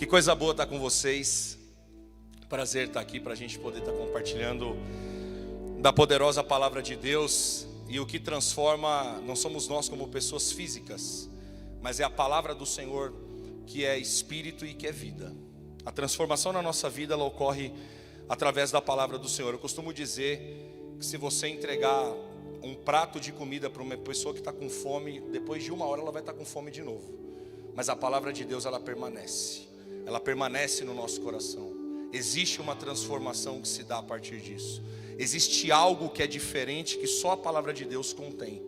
Que coisa boa estar com vocês. Prazer estar aqui para a gente poder estar compartilhando da poderosa palavra de Deus. E o que transforma, não somos nós como pessoas físicas, mas é a palavra do Senhor que é espírito e que é vida. A transformação na nossa vida, ela ocorre através da palavra do Senhor. Eu costumo dizer que se você entregar um prato de comida para uma pessoa que está com fome, depois de 1 hora ela vai estar com fome de novo. Mas a palavra de Deus, ela permanece no nosso coração. Existe uma transformação que se dá a partir disso. Existe algo que é diferente, que só a palavra de Deus contém.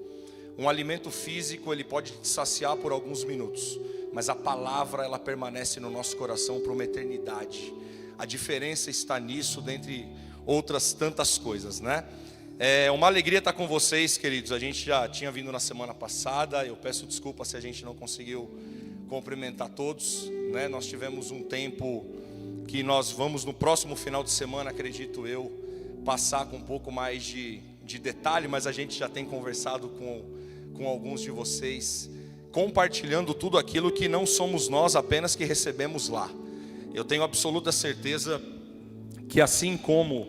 Um alimento físico, ele pode te saciar por alguns minutos, mas a palavra, ela permanece no nosso coração por uma eternidade. A diferença está nisso, dentre outras tantas coisas, né? É uma alegria estar com vocês, queridos. A gente já tinha vindo na semana passada. Eu peço desculpa se a gente não conseguiu cumprimentar todos, né? Nós tivemos um tempo que nós vamos no próximo final de semana, acredito eu, passar com um pouco mais de detalhe, mas a gente já tem conversado com alguns de vocês, compartilhando tudo aquilo que não somos nós apenas que recebemos lá. Eu tenho absoluta certeza que assim como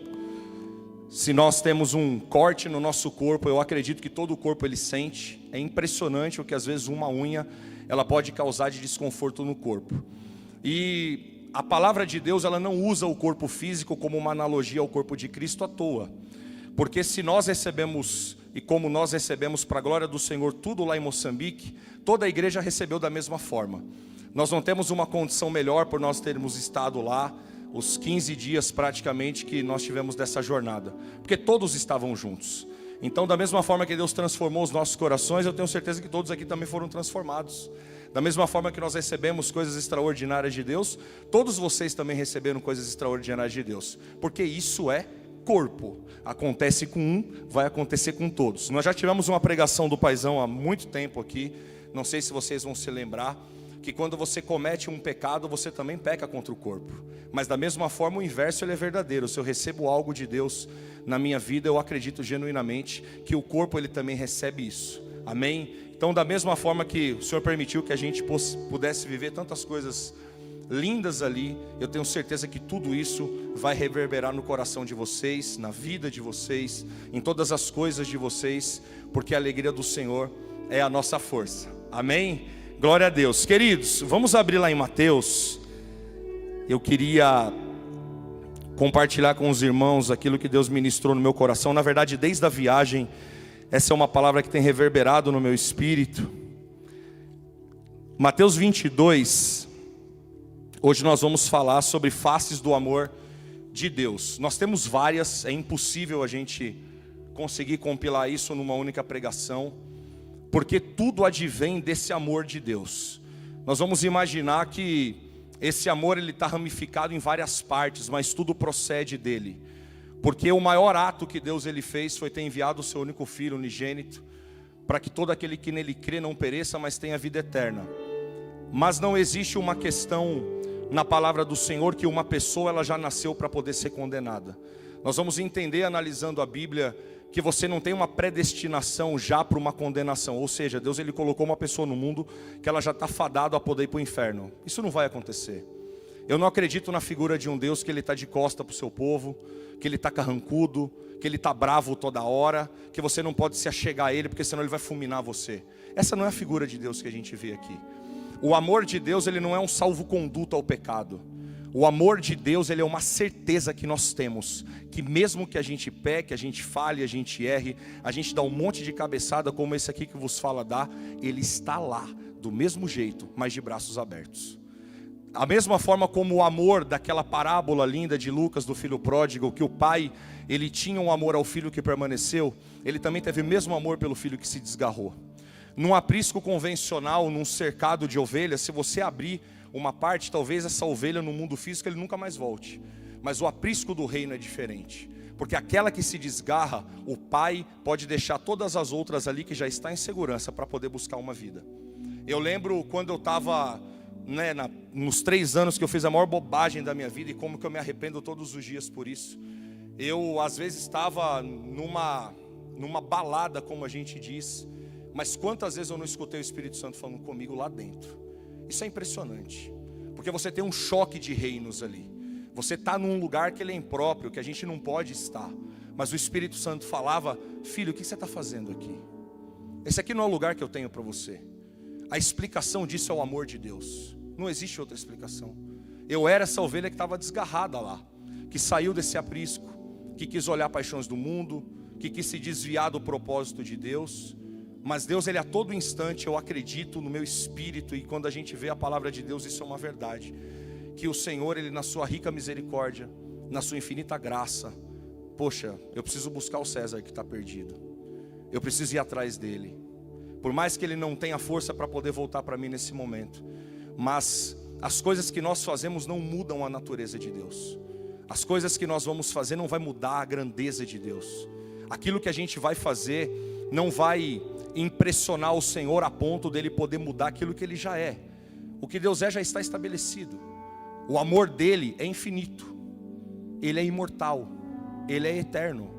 se nós temos um corte no nosso corpo, eu acredito que todo o corpo ele sente. É impressionante o que às vezes uma unha ela pode causar de desconforto no corpo. E a palavra de Deus, ela não usa o corpo físico como uma analogia ao corpo de Cristo à toa. Porque se nós recebemos, e como nós recebemos para a glória do Senhor tudo lá em Moçambique, toda a igreja recebeu da mesma forma. Nós não temos uma condição melhor por nós termos estado lá os 15 dias praticamente que nós tivemos dessa jornada, porque todos estavam juntos. Então, da mesma forma que Deus transformou os nossos corações, eu tenho certeza que todos aqui também foram transformados. Da mesma forma que nós recebemos coisas extraordinárias de Deus, todos vocês também receberam coisas extraordinárias de Deus, porque isso é corpo. Acontece com um, vai acontecer com todos. Nós já tivemos uma pregação do Paizão há muito tempo aqui, não sei se vocês vão se lembrar, que quando você comete um pecado, você também peca contra o corpo. Mas da mesma forma o inverso ele é verdadeiro. Se eu recebo algo de Deus na minha vida, eu acredito genuinamente que o corpo ele também recebe isso. Amém? Então da mesma forma que o Senhor permitiu que a gente pudesse viver tantas coisas lindas ali, eu tenho certeza que tudo isso vai reverberar no coração de vocês, na vida de vocês, em todas as coisas de vocês, porque a alegria do Senhor é a nossa força. Amém? Glória a Deus. Queridos, vamos abrir lá em Mateus. Eu queria compartilhar com os irmãos aquilo que Deus ministrou no meu coração. Na verdade, desde a viagem, essa é uma palavra que tem reverberado no meu espírito. Mateus 22. Hoje nós vamos falar sobre faces do amor de Deus. Nós temos várias, é impossível a gente conseguir compilar isso numa única pregação, porque tudo advém desse amor de Deus. Nós vamos imaginar que esse amor ele está ramificado em várias partes, mas tudo procede dele. Porque o maior ato que Deus ele fez foi ter enviado o seu único filho unigênito, para que todo aquele que nele crê não pereça, mas tenha vida eterna. Mas não existe uma questão na palavra do Senhor que uma pessoa ela já nasceu para poder ser condenada. Nós vamos entender analisando a Bíblia que você não tem uma predestinação já para uma condenação. Ou seja, Deus ele colocou uma pessoa no mundo que ela já está fadada a poder ir para o inferno. Isso não vai acontecer. Eu não acredito na figura de um Deus que ele está de costa para o seu povo, que ele está carrancudo, que ele está bravo toda hora, que você não pode se achegar a ele porque senão ele vai fulminar você. Essa não é a figura de Deus que a gente vê aqui. O amor de Deus ele não é um salvo-conduto ao pecado. O amor de Deus ele é uma certeza que nós temos, que mesmo que a gente peque, a gente falhe, a gente erre, a gente dá um monte de cabeçada como esse aqui que vos fala dá, ele está lá, do mesmo jeito, mas de braços abertos. A mesma forma como o amor daquela parábola linda de Lucas do filho pródigo, que o pai ele tinha um amor ao filho que permaneceu, ele também teve o mesmo amor pelo filho que se desgarrou. Num aprisco convencional, num cercado de ovelhas, se você abrir uma parte, talvez essa ovelha no mundo físico ele nunca mais volte. Mas o aprisco do reino é diferente. Porque aquela que se desgarra, o pai pode deixar todas as outras ali que já está em segurança para poder buscar uma vida. Eu lembro quando eu estava nos 3 anos que eu fiz a maior bobagem da minha vida e como que eu me arrependo todos os dias por isso. Eu às vezes estava numa balada, como a gente diz, mas quantas vezes eu não escutei o Espírito Santo falando comigo lá dentro. Isso é impressionante. porque você tem um choque de reinos ali. Você está num lugar que ele é impróprio, que a gente não pode estar. Mas o Espírito Santo falava: filho, o que você está fazendo aqui? Esse aqui não é o lugar que eu tenho para você. A explicação disso é o amor de Deus. Não existe outra explicação. Eu era essa ovelha que estava desgarrada lá, que saiu desse aprisco, que quis olhar paixões do mundo, que quis se desviar do propósito de Deus. Mas Deus, ele a todo instante, eu acredito no meu espírito, e quando a gente vê a palavra de Deus, isso é uma verdade, que o Senhor, ele na sua rica misericórdia, na sua infinita graça, poxa, eu preciso buscar o César que está perdido, eu preciso ir atrás dele, por mais que ele não tenha força para poder voltar para mim nesse momento, mas as coisas que nós fazemos não mudam a natureza de Deus. As coisas que nós vamos fazer não vai mudar a grandeza de Deus. Aquilo que a gente vai fazer não vai impressionar o Senhor a ponto dele poder mudar aquilo que ele já é. O que Deus é já está estabelecido. O amor dele é infinito. Ele é imortal. Ele é eterno.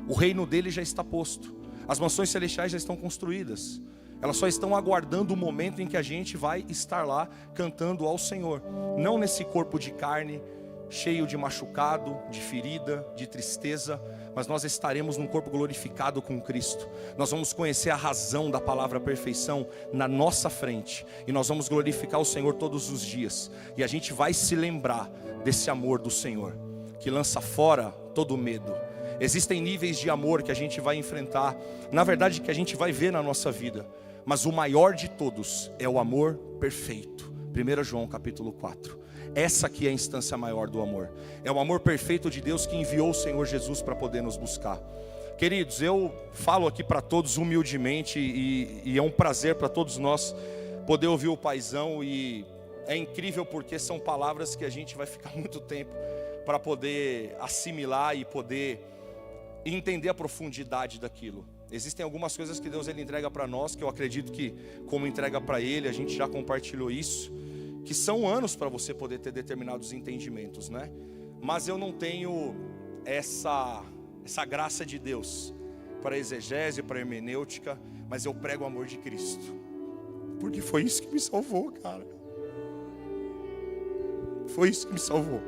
O reino dele já está posto. As mansões celestiais já estão construídas. Elas só estão aguardando o momento em que a gente vai estar lá cantando ao Senhor. Não nesse corpo de carne, cheio de machucado, de ferida, de tristeza, mas nós estaremos num corpo glorificado com Cristo. Nós vamos conhecer a razão da palavra perfeição na nossa frente, e nós vamos glorificar o Senhor todos os dias, e a gente vai se lembrar desse amor do Senhor, que lança fora todo medo. Existem níveis de amor que a gente vai enfrentar, na verdade que a gente vai ver na nossa vida, mas o maior de todos é o amor perfeito. 1 João capítulo 4. Essa aqui é a instância maior do amor. É o amor perfeito de Deus que enviou o Senhor Jesus para poder nos buscar. Queridos, eu falo aqui para todos humildemente, e é um prazer para todos nós poder ouvir o paizão, e é incrível porque são palavras que a gente vai ficar muito tempo para poder assimilar e poder entender a profundidade daquilo. Existem algumas coisas que Deus ele entrega para nós, que eu acredito que como entrega para Ele, a gente já compartilhou isso, que são anos para você poder ter determinados entendimentos, né? Mas eu não tenho essa graça de Deus para exegese, para hermenêutica, mas eu prego o amor de Cristo, porque foi isso que me salvou, cara. Foi isso que me salvou.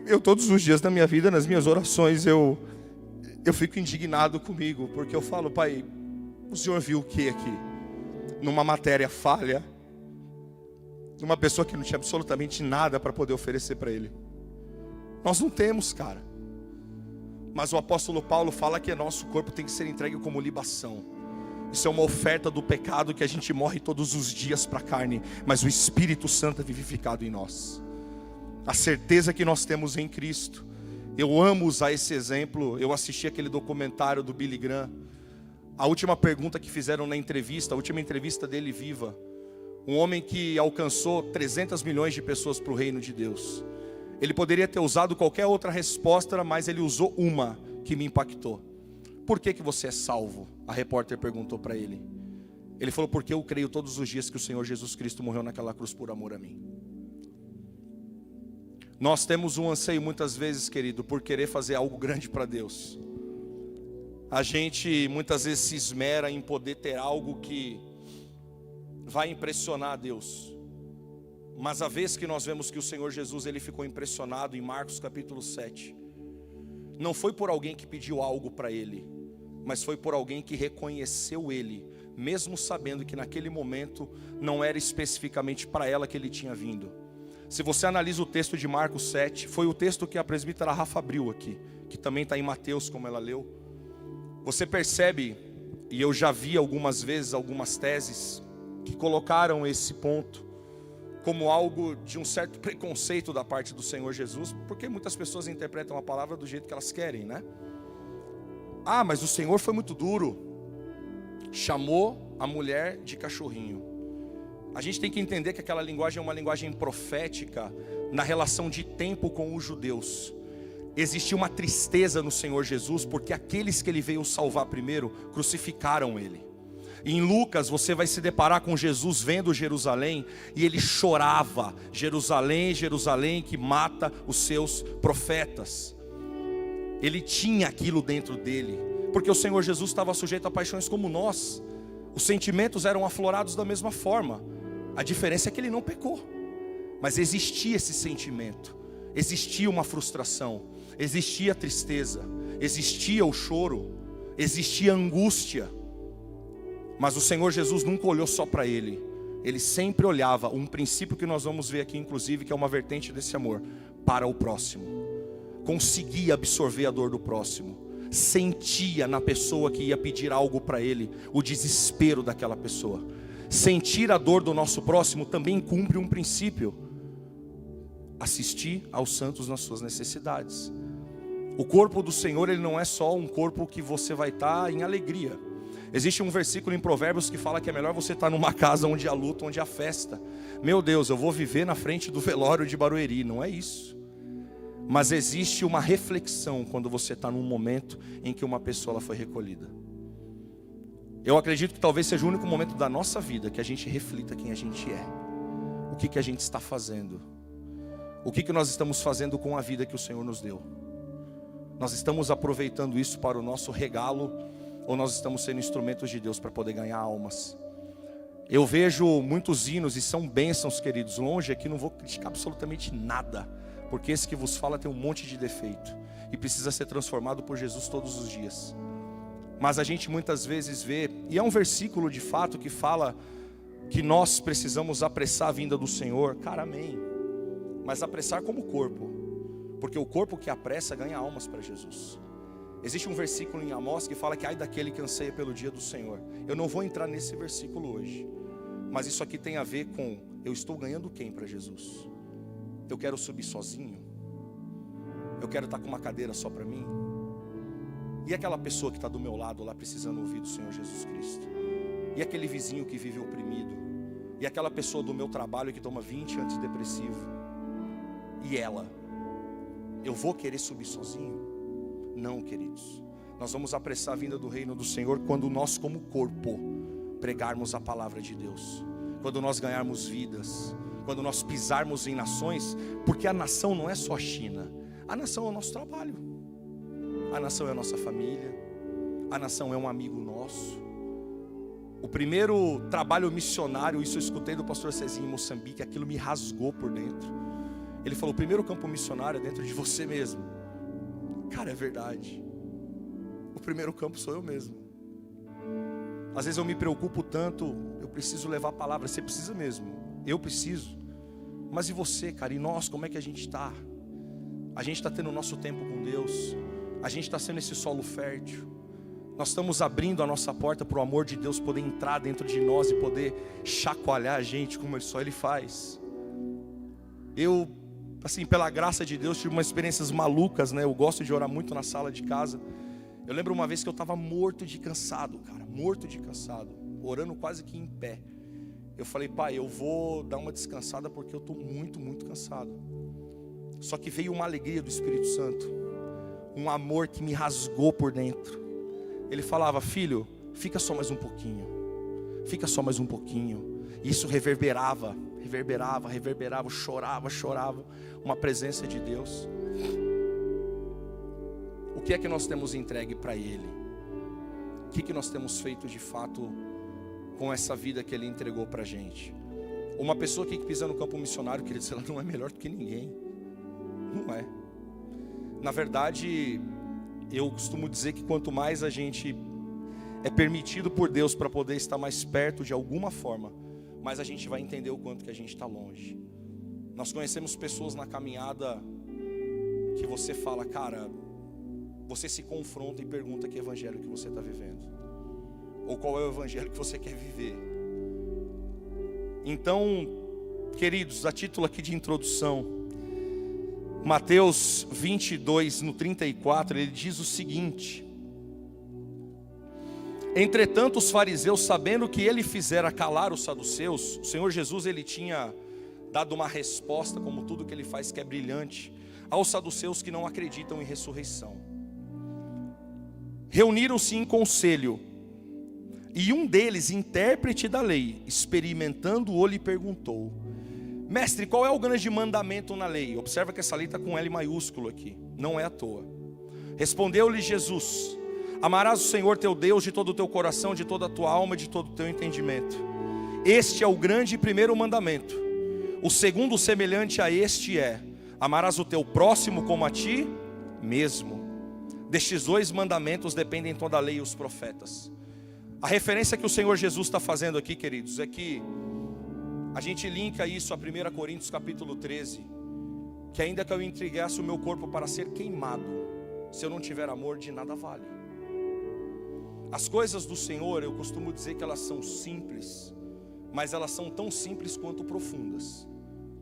Eu todos os dias da minha vida, nas minhas orações, eu fico indignado comigo, porque eu falo: Pai, o Senhor viu o que aqui? Numa matéria falha, numa pessoa que não tinha absolutamente nada para poder oferecer para Ele. Nós não temos, cara. Mas o apóstolo Paulo fala que nosso corpo tem que ser entregue como libação. Isso é uma oferta do pecado, que a gente morre todos os dias para a carne, mas o Espírito Santo é vivificado em nós. A certeza que nós temos em Cristo. Eu amo usar esse exemplo. Eu assisti aquele documentário do Billy Graham. A última pergunta que fizeram na entrevista, a última entrevista dele viva, um homem que alcançou 300 milhões de pessoas para o reino de Deus. Ele poderia ter usado qualquer outra resposta, mas ele usou uma que me impactou. Por que você é salvo? A repórter perguntou para ele. Ele falou: porque eu creio todos os dias que o Senhor Jesus Cristo morreu naquela cruz por amor a mim. Nós temos um anseio muitas vezes, querido, por querer fazer algo grande para Deus. A gente muitas vezes se esmera em poder ter algo que vai impressionar a Deus. Mas a vez que nós vemos que o Senhor Jesus ele ficou impressionado em Marcos capítulo 7, não foi por alguém que pediu algo para Ele, mas foi por alguém que reconheceu Ele, mesmo sabendo que naquele momento não era especificamente para ela que Ele tinha vindo. Se você analisa o texto de Marcos 7, foi o texto que a presbítera Rafa abriu aqui, que também está em Mateus, como ela leu. Você percebe, e eu já vi algumas vezes algumas teses que colocaram esse ponto como algo de um certo preconceito da parte do Senhor Jesus, porque muitas pessoas interpretam a palavra do jeito que elas querem, né? Ah, mas o Senhor foi muito duro, chamou a mulher de cachorrinho. A gente tem que entender que aquela linguagem é uma linguagem profética na relação de tempo com os judeus. Existia uma tristeza no Senhor Jesus, porque aqueles que Ele veio salvar primeiro, crucificaram Ele. Em Lucas você vai se deparar com Jesus vendo Jerusalém, e Ele chorava: Jerusalém, Jerusalém, que mata os seus profetas. Ele tinha aquilo dentro dele, porque o Senhor Jesus estava sujeito a paixões como nós. Os sentimentos eram aflorados da mesma forma. A diferença é que ele não pecou. Mas existia esse sentimento, existia uma frustração, existia a tristeza, existia o choro, existia a angústia. Mas o Senhor Jesus nunca olhou só para ele. Ele sempre olhava, um princípio que nós vamos ver aqui inclusive, que é uma vertente desse amor, para o próximo. Conseguia absorver a dor do próximo. Sentia na pessoa que ia pedir algo para ele o desespero daquela pessoa. Sentir a dor do nosso próximo também cumpre um princípio: assistir aos santos nas suas necessidades. O corpo do Senhor, ele não é só um corpo que você vai estar em alegria. Existe um versículo em Provérbios que fala que é melhor você estar numa casa onde há luto, onde há festa. Meu Deus, eu vou viver na frente do velório de Barueri. Não é isso. Mas existe uma reflexão quando você está num momento em que uma pessoa ela foi recolhida. Eu acredito que talvez seja o único momento da nossa vida que a gente reflita quem a gente é. O que a gente está fazendo. O que nós estamos fazendo com a vida que o Senhor nos deu. Nós estamos aproveitando isso para o nosso regalo, ou nós estamos sendo instrumentos de Deus para poder ganhar almas? Eu vejo muitos hinos e são bênçãos, queridos. Longe aqui não vou criticar absolutamente nada, porque esse que vos fala tem um monte de defeito e precisa ser transformado por Jesus todos os dias. Mas a gente muitas vezes vê, e é um versículo de fato que fala que nós precisamos apressar a vinda do Senhor. Cara, amém. Mas apressar como corpo, porque o corpo que apressa ganha almas para Jesus. Existe um versículo em Amós que fala que ai daquele que anseia pelo dia do Senhor. Eu não vou entrar nesse versículo hoje, mas isso aqui tem a ver com: eu estou ganhando quem para Jesus? Eu quero subir sozinho? Eu quero estar com uma cadeira só para mim? E aquela pessoa que está do meu lado lá precisando ouvir do Senhor Jesus Cristo? E aquele vizinho que vive oprimido? E aquela pessoa do meu trabalho que toma 20 antidepressivo? E ela? Eu vou querer subir sozinho? Não, queridos. Nós vamos apressar a vinda do reino do Senhor quando nós, como corpo, pregarmos a palavra de Deus. Quando nós ganharmos vidas. Quando nós pisarmos em nações. Porque a nação não é só a China. A nação é o nosso trabalho. A nação é a nossa família. A nação é um amigo nosso. O primeiro trabalho missionário, isso eu escutei do pastor Cezinho em Moçambique, aquilo me rasgou por dentro. Ele falou: o primeiro campo missionário é dentro de você mesmo. Cara, é verdade. O primeiro campo sou eu mesmo. Às vezes eu me preocupo tanto, eu preciso levar a palavra. Você precisa mesmo, eu preciso. Mas e você, cara? E nós, como é que a gente está? A gente está tendo o nosso tempo com Deus? A gente está sendo esse solo fértil? Nós estamos abrindo a nossa porta para o amor de Deus poder entrar dentro de nós e poder chacoalhar a gente como só Ele faz? Eu, assim, pela graça de Deus, tive umas experiências malucas, né? Eu gosto de orar muito na sala de casa. Eu lembro uma vez que eu estava morto de cansado, cara, morto de cansado, orando quase que em pé. Eu falei: pai, eu vou dar uma descansada porque eu estou muito, muito cansado. Só que veio uma alegria do Espírito Santo, um amor que me rasgou por dentro. Ele falava: filho, fica só mais um pouquinho, fica só mais um pouquinho. E isso reverberava, chorava, uma presença de Deus. O que é que nós temos entregue para Ele? O que nós temos feito de fato com essa vida que Ele entregou para a gente? Uma pessoa que pisa no campo missionário, queridos, ela não é melhor do que ninguém. Não é. Na verdade, eu costumo dizer que quanto mais a gente é permitido por Deus para poder estar mais perto de alguma forma, mais a gente vai entender o quanto que a gente está longe. Nós conhecemos pessoas na caminhada que você fala: cara, você se confronta e pergunta que evangelho que você está vivendo, ou qual é o evangelho que você quer viver. Então, queridos, a título aqui de introdução, Mateus 22, no 34, ele diz o seguinte: entretanto os fariseus, sabendo que ele fizera calar os saduceus, o Senhor Jesus, ele tinha dado uma resposta, como tudo que ele faz que é brilhante, aos saduceus que não acreditam em ressurreição. Reuniram-se em conselho, e um deles, intérprete da lei, experimentando-o, lhe perguntou: mestre, qual é o grande mandamento na lei? Observa que essa lei está com L maiúsculo aqui, não é à toa. Respondeu-lhe Jesus: amarás o Senhor teu Deus de todo o teu coração, de toda a tua alma, de todo o teu entendimento. Este é o grande e primeiro mandamento. O segundo, semelhante a este, é: amarás o teu próximo como a ti mesmo. Destes 2 mandamentos dependem toda a lei e os profetas. A referência que o Senhor Jesus está fazendo aqui, queridos, é que a gente linka isso a 1 Coríntios capítulo 13, que ainda que eu entregasse o meu corpo para ser queimado, se eu não tiver amor, de nada vale. As coisas do Senhor, eu costumo dizer que elas são simples, mas elas são tão simples quanto profundas.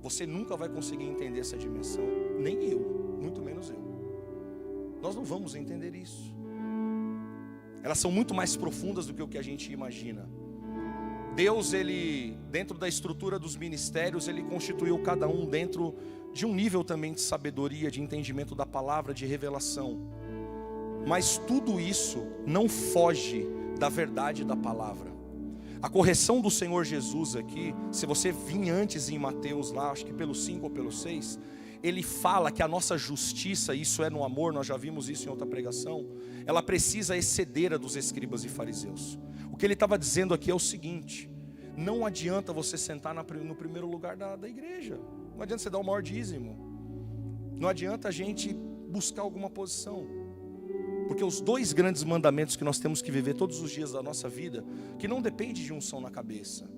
Você nunca vai conseguir entender essa dimensão, nem eu, muito menos eu. Nós não vamos entender isso. Elas são muito mais profundas do que o que a gente imagina. Deus, Ele, dentro da estrutura dos ministérios, Ele constituiu cada um dentro de um nível também de sabedoria, de entendimento da palavra, de revelação. Mas tudo isso não foge da verdade da palavra. A correção do Senhor Jesus aqui, se você vir antes em Mateus lá, acho que pelo 5 ou pelo 6, Ele fala que a nossa justiça, isso é no amor, nós já vimos isso em outra pregação, ela precisa exceder a dos escribas e fariseus. O que ele estava dizendo aqui é o seguinte: não adianta você sentar no primeiro lugar da igreja, não adianta você dar o maior dízimo, não adianta a gente buscar alguma posição, porque os 2 grandes mandamentos que nós temos que viver todos os dias da nossa vida, que não depende de unção na cabeça,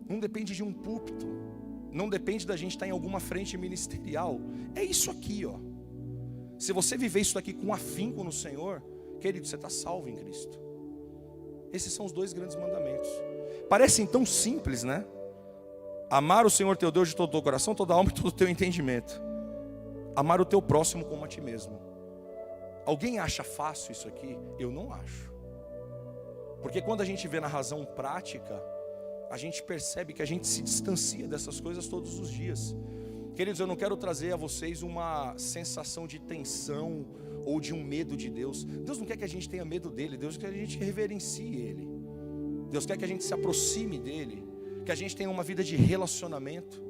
não depende de um púlpito, não depende da gente estar em alguma frente ministerial, é isso aqui, ó. Se você viver isso aqui com afinco no Senhor, querido, você está salvo em Cristo. Esses são os 2 grandes mandamentos. Parecem tão simples, né? Amar o Senhor teu Deus de todo o teu coração, toda a alma e todo o teu entendimento. Amar o teu próximo como a ti mesmo. Alguém acha fácil isso aqui? Eu não acho. Porque quando a gente vê na razão prática, a gente percebe que a gente se distancia dessas coisas todos os dias. Queridos, eu não quero trazer a vocês uma sensação de tensão ou de um medo de Deus. Deus não quer que a gente tenha medo dele, Deus quer que a gente reverencie ele. Deus quer que a gente se aproxime dele, que a gente tenha uma vida de relacionamento.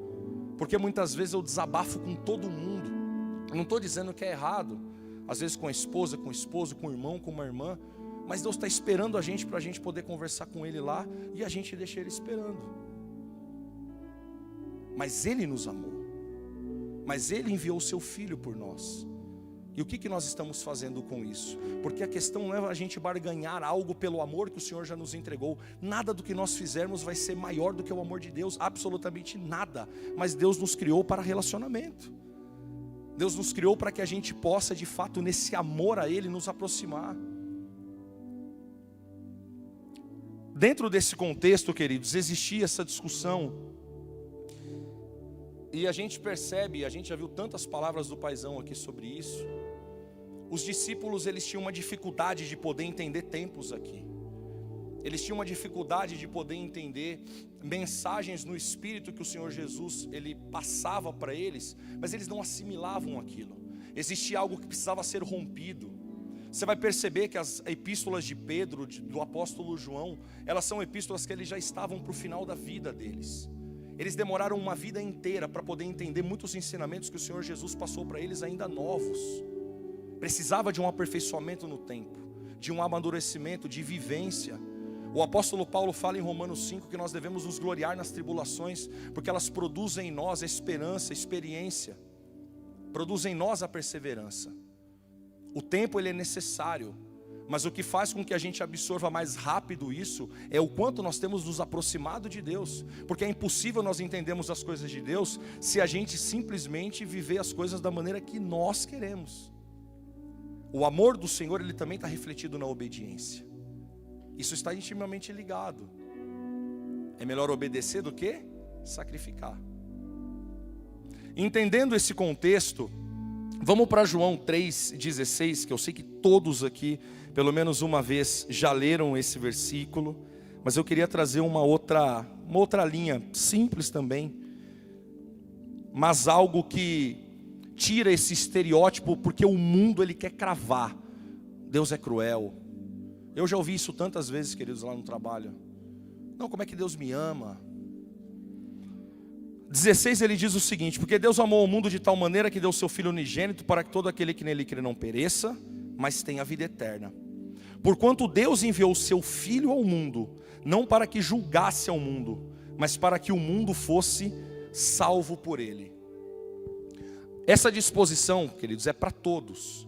Porque muitas vezes eu desabafo com todo mundo. Eu não estou dizendo que é errado, às vezes com a esposa, com o esposo, com o irmão, com uma irmã, mas Deus está esperando a gente para a gente poder conversar com Ele lá, e a gente deixa Ele esperando. Mas Ele nos amou, mas Ele enviou o Seu Filho por nós. E o que nós estamos fazendo com isso? Porque a questão não é a gente barganhar algo pelo amor que o Senhor já nos entregou. Nada do que nós fizermos vai ser maior do que o amor de Deus, absolutamente nada. Mas Deus nos criou para relacionamento. Deus nos criou para que a gente possa, de fato, nesse amor a Ele, nos aproximar. Dentro desse contexto, queridos, existia essa discussão. E a gente percebe, a gente já viu tantas palavras do paizão aqui sobre isso. Os discípulos, eles tinham uma dificuldade de poder entender tempos aqui. Eles tinham uma dificuldade de poder entender mensagens no Espírito que o Senhor Jesus, Ele passava para eles, mas eles não assimilavam aquilo. Existia algo que precisava ser rompido. Você vai perceber que as epístolas de Pedro, do apóstolo João, elas são epístolas que eles já estavam para o final da vida deles. Eles demoraram uma vida inteira para poder entender muitos ensinamentos que o Senhor Jesus passou para eles ainda novos. Precisava de um aperfeiçoamento no tempo, de um amadurecimento, de vivência. O apóstolo Paulo fala em Romanos 5 que nós devemos nos gloriar nas tribulações, porque elas produzem em nós a esperança, a experiência, produzem em nós a perseverança. O tempo ele é necessário, mas o que faz com que a gente absorva mais rápido isso é o quanto nós temos nos aproximado de Deus, porque é impossível nós entendermos as coisas de Deus se a gente simplesmente viver as coisas da maneira que nós queremos. O amor do Senhor ele também está refletido na obediência. Isso está intimamente ligado. É melhor obedecer do que sacrificar. Entendendo esse contexto, vamos para João 3,16, que eu sei que todos aqui, pelo menos uma vez, já leram esse versículo, mas eu queria trazer uma outra linha, simples também, mas algo que tira esse estereótipo, porque o mundo ele quer cravar. Deus é cruel. Eu já ouvi isso tantas vezes, queridos, lá no trabalho. Não, como é que Deus me ama? 16 ele diz o seguinte: porque Deus amou o mundo de tal maneira que deu o seu Filho unigênito para que todo aquele que nele crê não pereça, mas tenha vida eterna. Porquanto Deus enviou o seu Filho ao mundo, não para que julgasse ao mundo, mas para que o mundo fosse salvo por ele. Essa disposição, queridos, é para todos.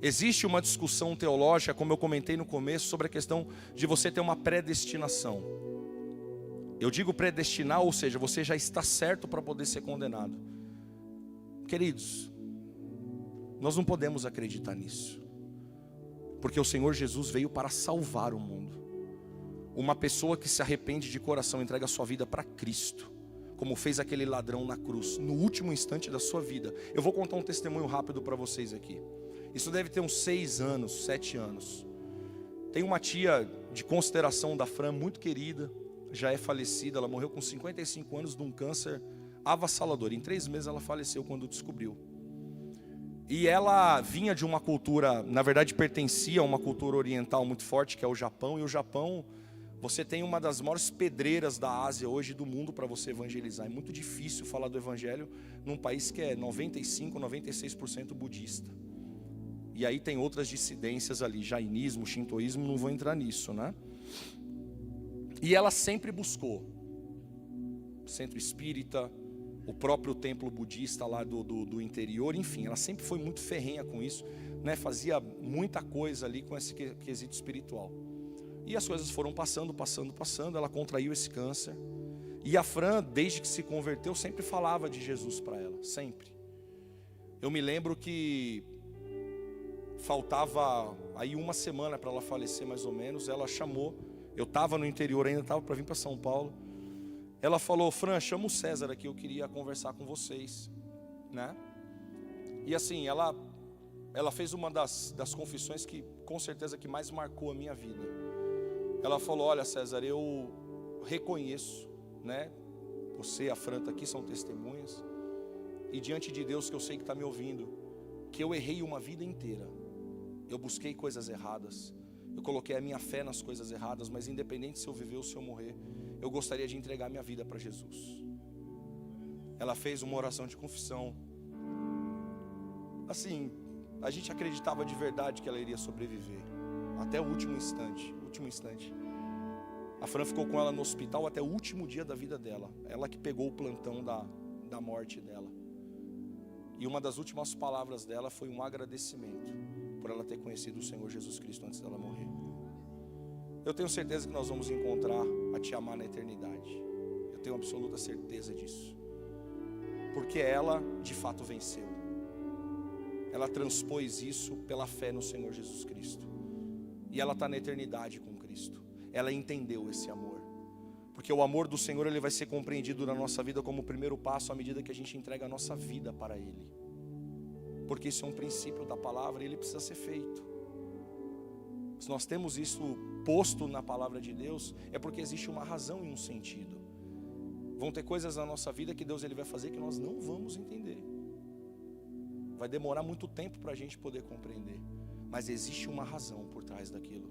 Existe uma discussão teológica, como eu comentei no começo, sobre a questão de você ter uma predestinação. Eu digo predestinar, ou seja, você já está certo para poder ser condenado. Queridos, nós não podemos acreditar nisso, porque o Senhor Jesus veio para salvar o mundo. Uma pessoa que se arrepende de coração, entrega a sua vida para Cristo, como fez aquele ladrão na cruz, no último instante da sua vida. Eu vou contar um testemunho rápido para vocês aqui. Isso deve ter uns 6 anos, 7 anos. Tem uma tia de consideração da Fran, muito querida, já é falecida. Ela morreu com 55 anos de um câncer avassalador. Em 3 meses ela faleceu quando descobriu. E ela vinha de uma cultura, na verdade pertencia a uma cultura oriental muito forte, que é o Japão. E o Japão, você tem uma das maiores pedreiras da Ásia hoje, do mundo, para você evangelizar. É muito difícil falar do evangelho num país que é 95, 96% budista. E aí tem outras dissidências ali, jainismo, shintoísmo, não vou entrar nisso, né? E ela sempre buscou centro espírita, o próprio templo budista lá do interior, enfim, ela sempre foi muito ferrenha com isso, né? Fazia muita coisa ali com esse quesito espiritual. E as coisas foram passando, ela contraiu esse câncer. E a Fran, desde que se converteu, sempre falava de Jesus para ela, sempre. Eu me lembro que faltava aí 1 semana para ela falecer mais ou menos, ela chamou, eu estava no interior ainda, estava para vir para São Paulo. Ela falou: Fran, chama o César aqui, eu queria conversar com vocês, né? E assim, ela fez uma das confissões que com certeza que mais marcou a minha vida. Ela falou: olha, César, eu reconheço, né? Você, a Fran, aqui são testemunhas, e diante de Deus que eu sei que está me ouvindo, que eu errei uma vida inteira. Eu busquei coisas erradas, eu coloquei a minha fé nas coisas erradas, mas independente se eu viver ou se eu morrer, eu gostaria de entregar minha vida para Jesus. Ela fez uma oração de confissão. Assim, a gente acreditava de verdade que ela iria sobreviver, até o último instante. A Fran ficou com ela no hospital até o último dia da vida dela. Ela que pegou o plantão da morte dela. E uma das últimas palavras dela foi um agradecimento por ela ter conhecido o Senhor Jesus Cristo antes dela morrer. Eu tenho certeza que nós vamos encontrar a te amar na eternidade. Eu tenho absoluta certeza disso. Porque ela de fato venceu. Ela transpôs isso pela fé no Senhor Jesus Cristo. E ela está na eternidade com Cristo. Ela entendeu esse amor. Porque o amor do Senhor, ele vai ser compreendido na nossa vida como o primeiro passo à medida que a gente entrega a nossa vida para Ele. Porque isso é um princípio da palavra e ele precisa ser feito. Se nós temos isso posto na palavra de Deus, é porque existe uma razão e um sentido. Vão ter coisas na nossa vida que Deus ele vai fazer que nós não vamos entender. Vai demorar muito tempo para a gente poder compreender. Mas existe uma razão por trás daquilo.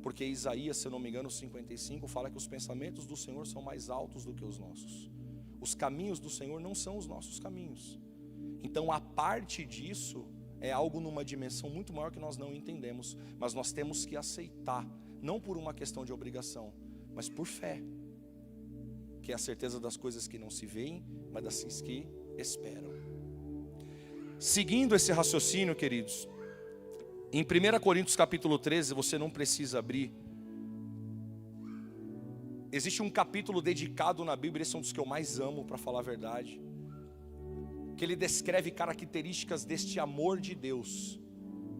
Porque Isaías, se eu não me engano, 55, fala que os pensamentos do Senhor são mais altos do que os nossos. Os caminhos do Senhor não são os nossos caminhos. Então a parte disso é algo numa dimensão muito maior que nós não entendemos. Mas nós temos que aceitar, não por uma questão de obrigação, mas por fé. Que é a certeza das coisas que não se veem, mas das que esperam. Seguindo esse raciocínio, queridos, em 1 Coríntios capítulo 13, você não precisa abrir. Existe um capítulo dedicado na Bíblia, esse é um dos que eu mais amo, para falar a verdade, que ele descreve características deste amor de Deus,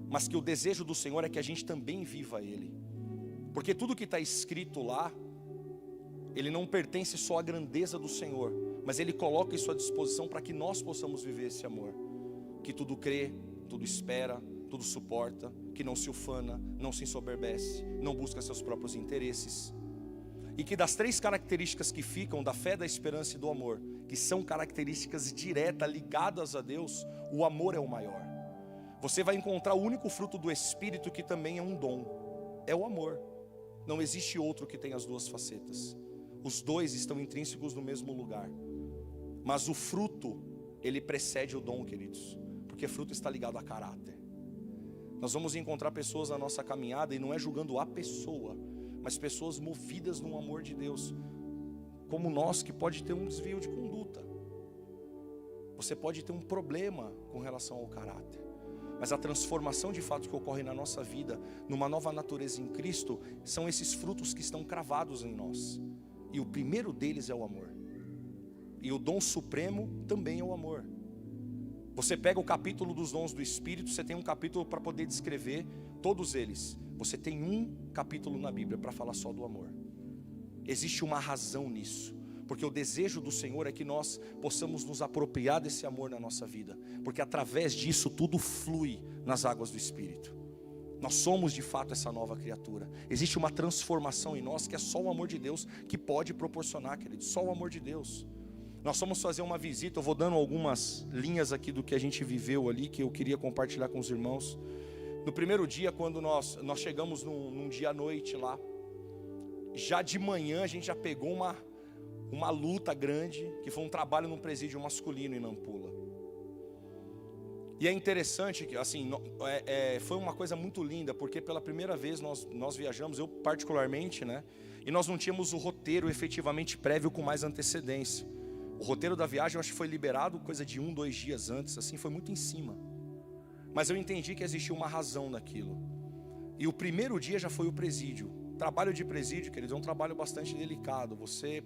mas que o desejo do Senhor é que a gente também viva Ele. Porque tudo que está escrito lá, ele não pertence só à grandeza do Senhor, mas Ele coloca isso à disposição para que nós possamos viver esse amor. Que tudo crê, tudo espera, tudo suporta, que não se ufana, não se ensoberbece, não busca seus próprios interesses. E que das 3 características que ficam, da fé, da esperança e do amor, que são características diretas, ligadas a Deus, o amor é o maior. Você vai encontrar o único fruto do Espírito que também é um dom, é o amor. Não existe outro que tenha as 2 facetas. Os 2 estão intrínsecos no mesmo lugar. Mas o fruto, ele precede o dom, queridos. Porque fruto está ligado a caráter. Nós vamos encontrar pessoas na nossa caminhada, e não é julgando a pessoa, mas pessoas movidas no amor de Deus. como nós, que pode ter um desvio de conduta. Você pode ter um problema com relação ao caráter. Mas a transformação de fato que ocorre na nossa vida, numa nova natureza em Cristo, são esses frutos que estão cravados em nós. E o primeiro deles é o amor. E o dom supremo também é o amor. Você pega o capítulo dos dons do Espírito, você tem um capítulo para poder descrever todos eles. Você tem um capítulo na Bíblia para falar só do amor. Existe uma razão nisso. Porque o desejo do Senhor é que nós possamos nos apropriar desse amor na nossa vida. Porque através disso tudo flui nas águas do Espírito. Nós somos de fato essa nova criatura. Existe uma transformação em nós que é só o amor de Deus que pode proporcionar, querido. Só o amor de Deus. Nós fomos fazer uma visita, eu vou dando algumas linhas aqui do que a gente viveu ali, que eu queria compartilhar com os irmãos. No primeiro dia, quando nós chegamos num dia à noite lá, já de manhã a gente já pegou uma luta grande, que foi um trabalho num presídio masculino em Nampula. E é interessante que assim, foi uma coisa muito linda, porque pela primeira vez nós viajamos, eu particularmente, né? E nós não tínhamos o roteiro efetivamente prévio com mais antecedência. O roteiro da viagem eu acho que foi liberado coisa de 1-2 dias antes, assim, foi muito em cima. Mas eu entendi que existia uma razão naquilo. E o primeiro dia já foi o presídio. Trabalho de presídio, queridos, é um trabalho bastante delicado. Você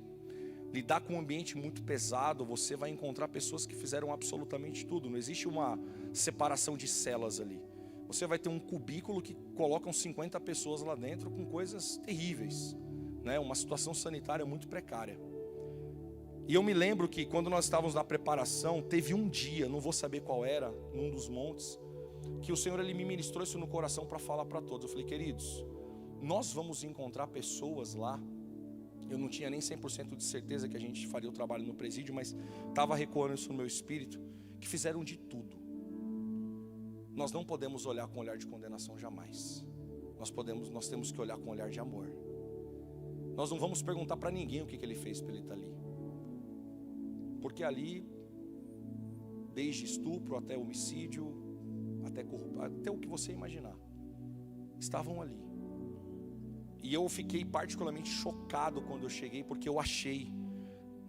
lidar com um ambiente muito pesado, você vai encontrar pessoas que fizeram absolutamente tudo. Não existe uma separação de celas ali. Você vai ter um cubículo que colocam 50 pessoas lá dentro com coisas terríveis, né? Uma situação sanitária muito precária. E eu me lembro que quando nós estávamos na preparação, teve um dia, não vou saber qual era, num dos montes, que o Senhor ele me ministrou isso no coração para falar para todos. Eu falei, queridos, nós vamos encontrar pessoas lá. Eu não tinha nem 100% de certeza que a gente faria o trabalho no presídio, mas estava recuando isso no meu espírito, que fizeram de tudo. Nós não podemos olhar com olhar de condenação jamais. Nós temos que olhar com olhar de amor. Nós não vamos perguntar para ninguém o que ele fez para ele estar ali. Porque ali, desde estupro até homicídio, até o que você imaginar, estavam ali. E eu fiquei particularmente chocado quando eu cheguei, porque eu achei,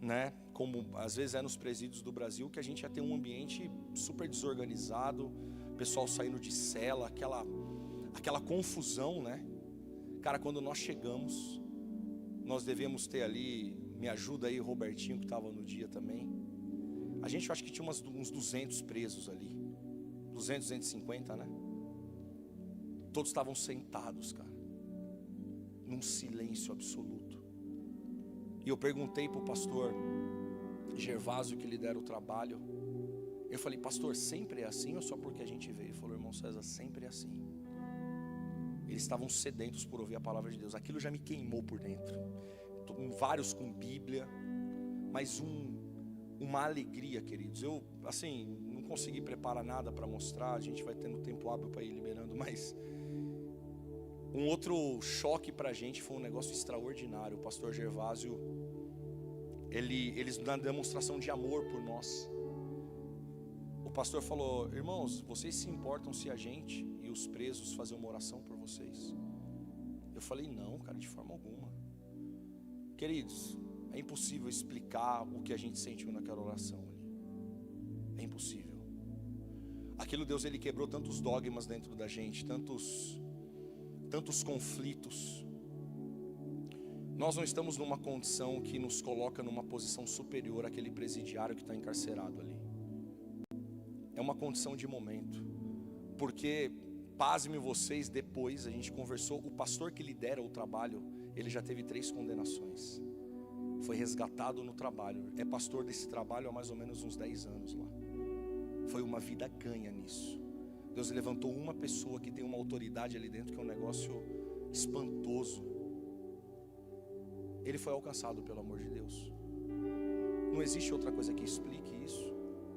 né, como às vezes é nos presídios do Brasil, que a gente ia ter um ambiente super desorganizado, pessoal saindo de cela, aquela confusão, né? Cara, quando nós chegamos, nós devemos ter ali, me ajuda aí, Robertinho, que estava no dia também. A gente, eu acho que tinha uns 200 presos ali, 200, 250, né? Todos estavam sentados, cara, num silêncio absoluto. E eu perguntei para o pastor Gervásio, que lidera o trabalho, eu falei, pastor, sempre é assim ou só porque a gente veio? Ele falou, irmão César, sempre é assim. Eles estavam sedentos por ouvir a palavra de Deus. Aquilo já me queimou por dentro. Vários com Bíblia, mas uma alegria, queridos. Eu, assim, não consegui preparar nada para mostrar. A gente vai tendo tempo hábil para ir liberando, mas um outro choque para a gente foi um negócio extraordinário. O pastor Gervásio, eles na demonstração de amor por nós, o pastor falou, irmãos, vocês se importam se a gente e os presos fazer uma oração por vocês? Eu falei, não, cara, de forma alguma. Queridos, é impossível explicar o que a gente sentiu naquela oração ali. É impossível. Aquilo, Deus, ele quebrou tantos dogmas dentro da gente, tantos conflitos. Nós não estamos numa condição que nos coloca numa posição superior àquele presidiário que está encarcerado ali. É uma condição de momento. Porque, pasme vocês, depois a gente conversou, o pastor que lidera o trabalho, ele já teve 3 condenações. Foi resgatado no trabalho. É pastor desse trabalho há mais ou menos uns 10 anos lá. Foi uma vida ganha nisso. Deus levantou uma pessoa que tem uma autoridade ali dentro, que é um negócio espantoso. Ele foi alcançado pelo amor de Deus. Não existe outra coisa que explique isso.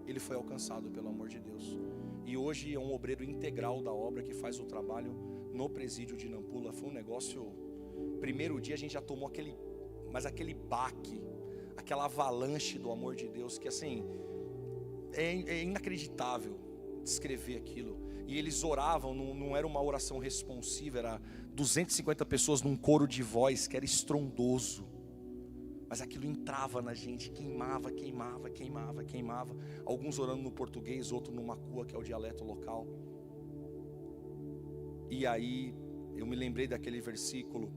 Ele foi alcançado pelo amor de Deus. E hoje é um obreiro integral da obra que faz o trabalho no presídio de Nampula. Foi um negócio... Primeiro dia a gente já tomou aquele baque, aquela avalanche do amor de Deus, que assim, é inacreditável descrever aquilo. E eles oravam, não era uma oração responsiva, era 250 pessoas num coro de voz que era estrondoso. mas aquilo entrava na gente, queimava. Alguns orando no português, outro no macua, que é o dialeto local. E aí eu me lembrei daquele versículo